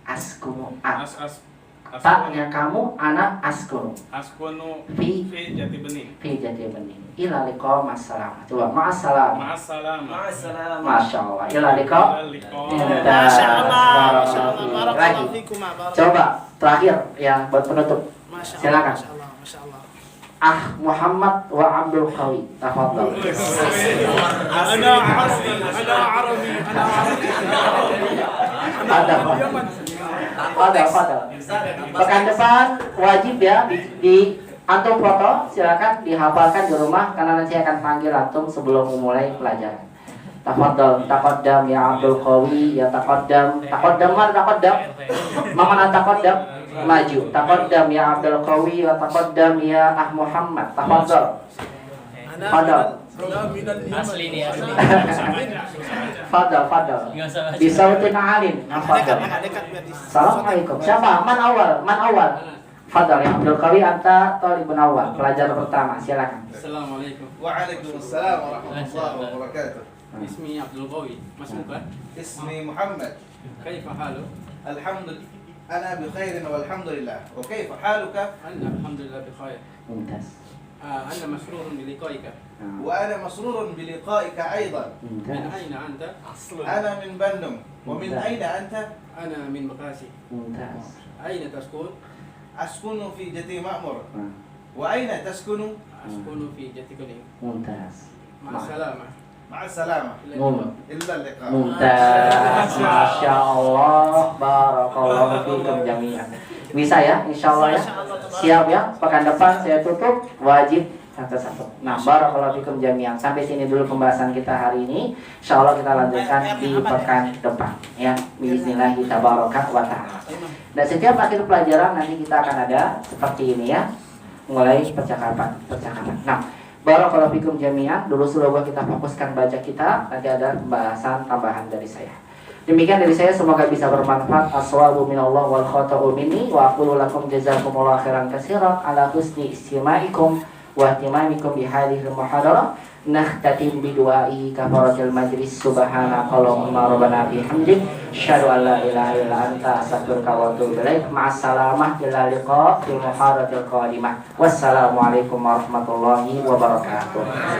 Askunu. Askunu. Kamu, anak askunu. Askunu Fi Jati Bening. Fi Jati Bening. Ila liqa ma'assalam. Coba ma'assalam. Ma'assalam. Ma'assalam. Masya Allah. Ila liqa. Masya Allah. Barakallahu Lagi. fikum. Coba terakhir ya buat penutup. Silakan. Masya Allah. Muhammad wa Abdul Qawi. Tafadhol. Ana Arabi. Fadal. Pekan depan wajib ya di antum foto, silakan dihafalkan di rumah karena nanti akan panggil antum sebelum memulai pelajaran. Tafadhol, taqaddam ya Abdul Qawi, ya taqaddam. Mana taqaddam? Maju. Taqaddam ya Abdul Qawi wa taqaddam ya Muhammad. Tafadhol. Asli nih, asli. Fadal. Enggak usah. Bisautin alim. Fadal. Assalamualaikum. Siapa? Man awal. Fadal ya Abdul Qawi, anta talibun awal, pelajar pertama. Silakan. Assalamualaikum. Waalaikumsalam warahmatullahi wabarakatuh. Ismi Abdul Qawi. Mas muka? Ismi Muhammad. Kaifa halu? Alhamdulillah. Ana bi khairin walhamdulillah. Wa kaifa haluka? Ana alhamdulillah bi khair. Mumtaz. Ana masrurun bi liqaika. Wa ana masrurun bi liqaika aidan. Min aina anta? Ana min Bandung. Wa min aina anta? Ana min Bekasi. Mumtaz. Aina taskun? Askunu fi Jati Ma'mur. Wa aina taskunu? Askunu fi Jati Bening. Mumtaz. Ma'assalamah. Ma'assalamah. Illa liqa. Mumtaz. Masya Allah. Barakallahu fikum jami'an. Bisa ya, insya Allah ya. Siap ya. Pekan depan saya tutup wajib satu-satu. Nah, barakallahu fikum jami'an. Sampai sini dulu pembahasan kita hari ini. Insya Allah kita lanjutkan di pekan depan ya. Bismillahirrahmanirrahim. Tabaraka wa ta'ala. Dan setiap akhir pelajaran nanti kita akan ada seperti ini ya. Mulai percakapan. Nah, barakallahu fikum jami'an. Dulu semoga kita fokuskan baca kita. Nanti ada pembahasan tambahan dari saya. Demikian dari saya, semoga bisa bermanfaat. As-shawabu minallah wal khata'u minni wa aqulu lakum jazakumullahu khairan katsiran ala husni istima'ikum wa ihtimamikum bi hadhihi al-muhadarah. Nakhtatim bi du'ai kafaratil majlis. Subhanakallahumma rabbana bihamdik asyhadu an la ilaha illa anta astaghfiruka wa atubu ilaik. Ma'assalamah ila liqa fil muhadaratil qadimah. Wassalamualaikum warahmatullahi wabarakatuh.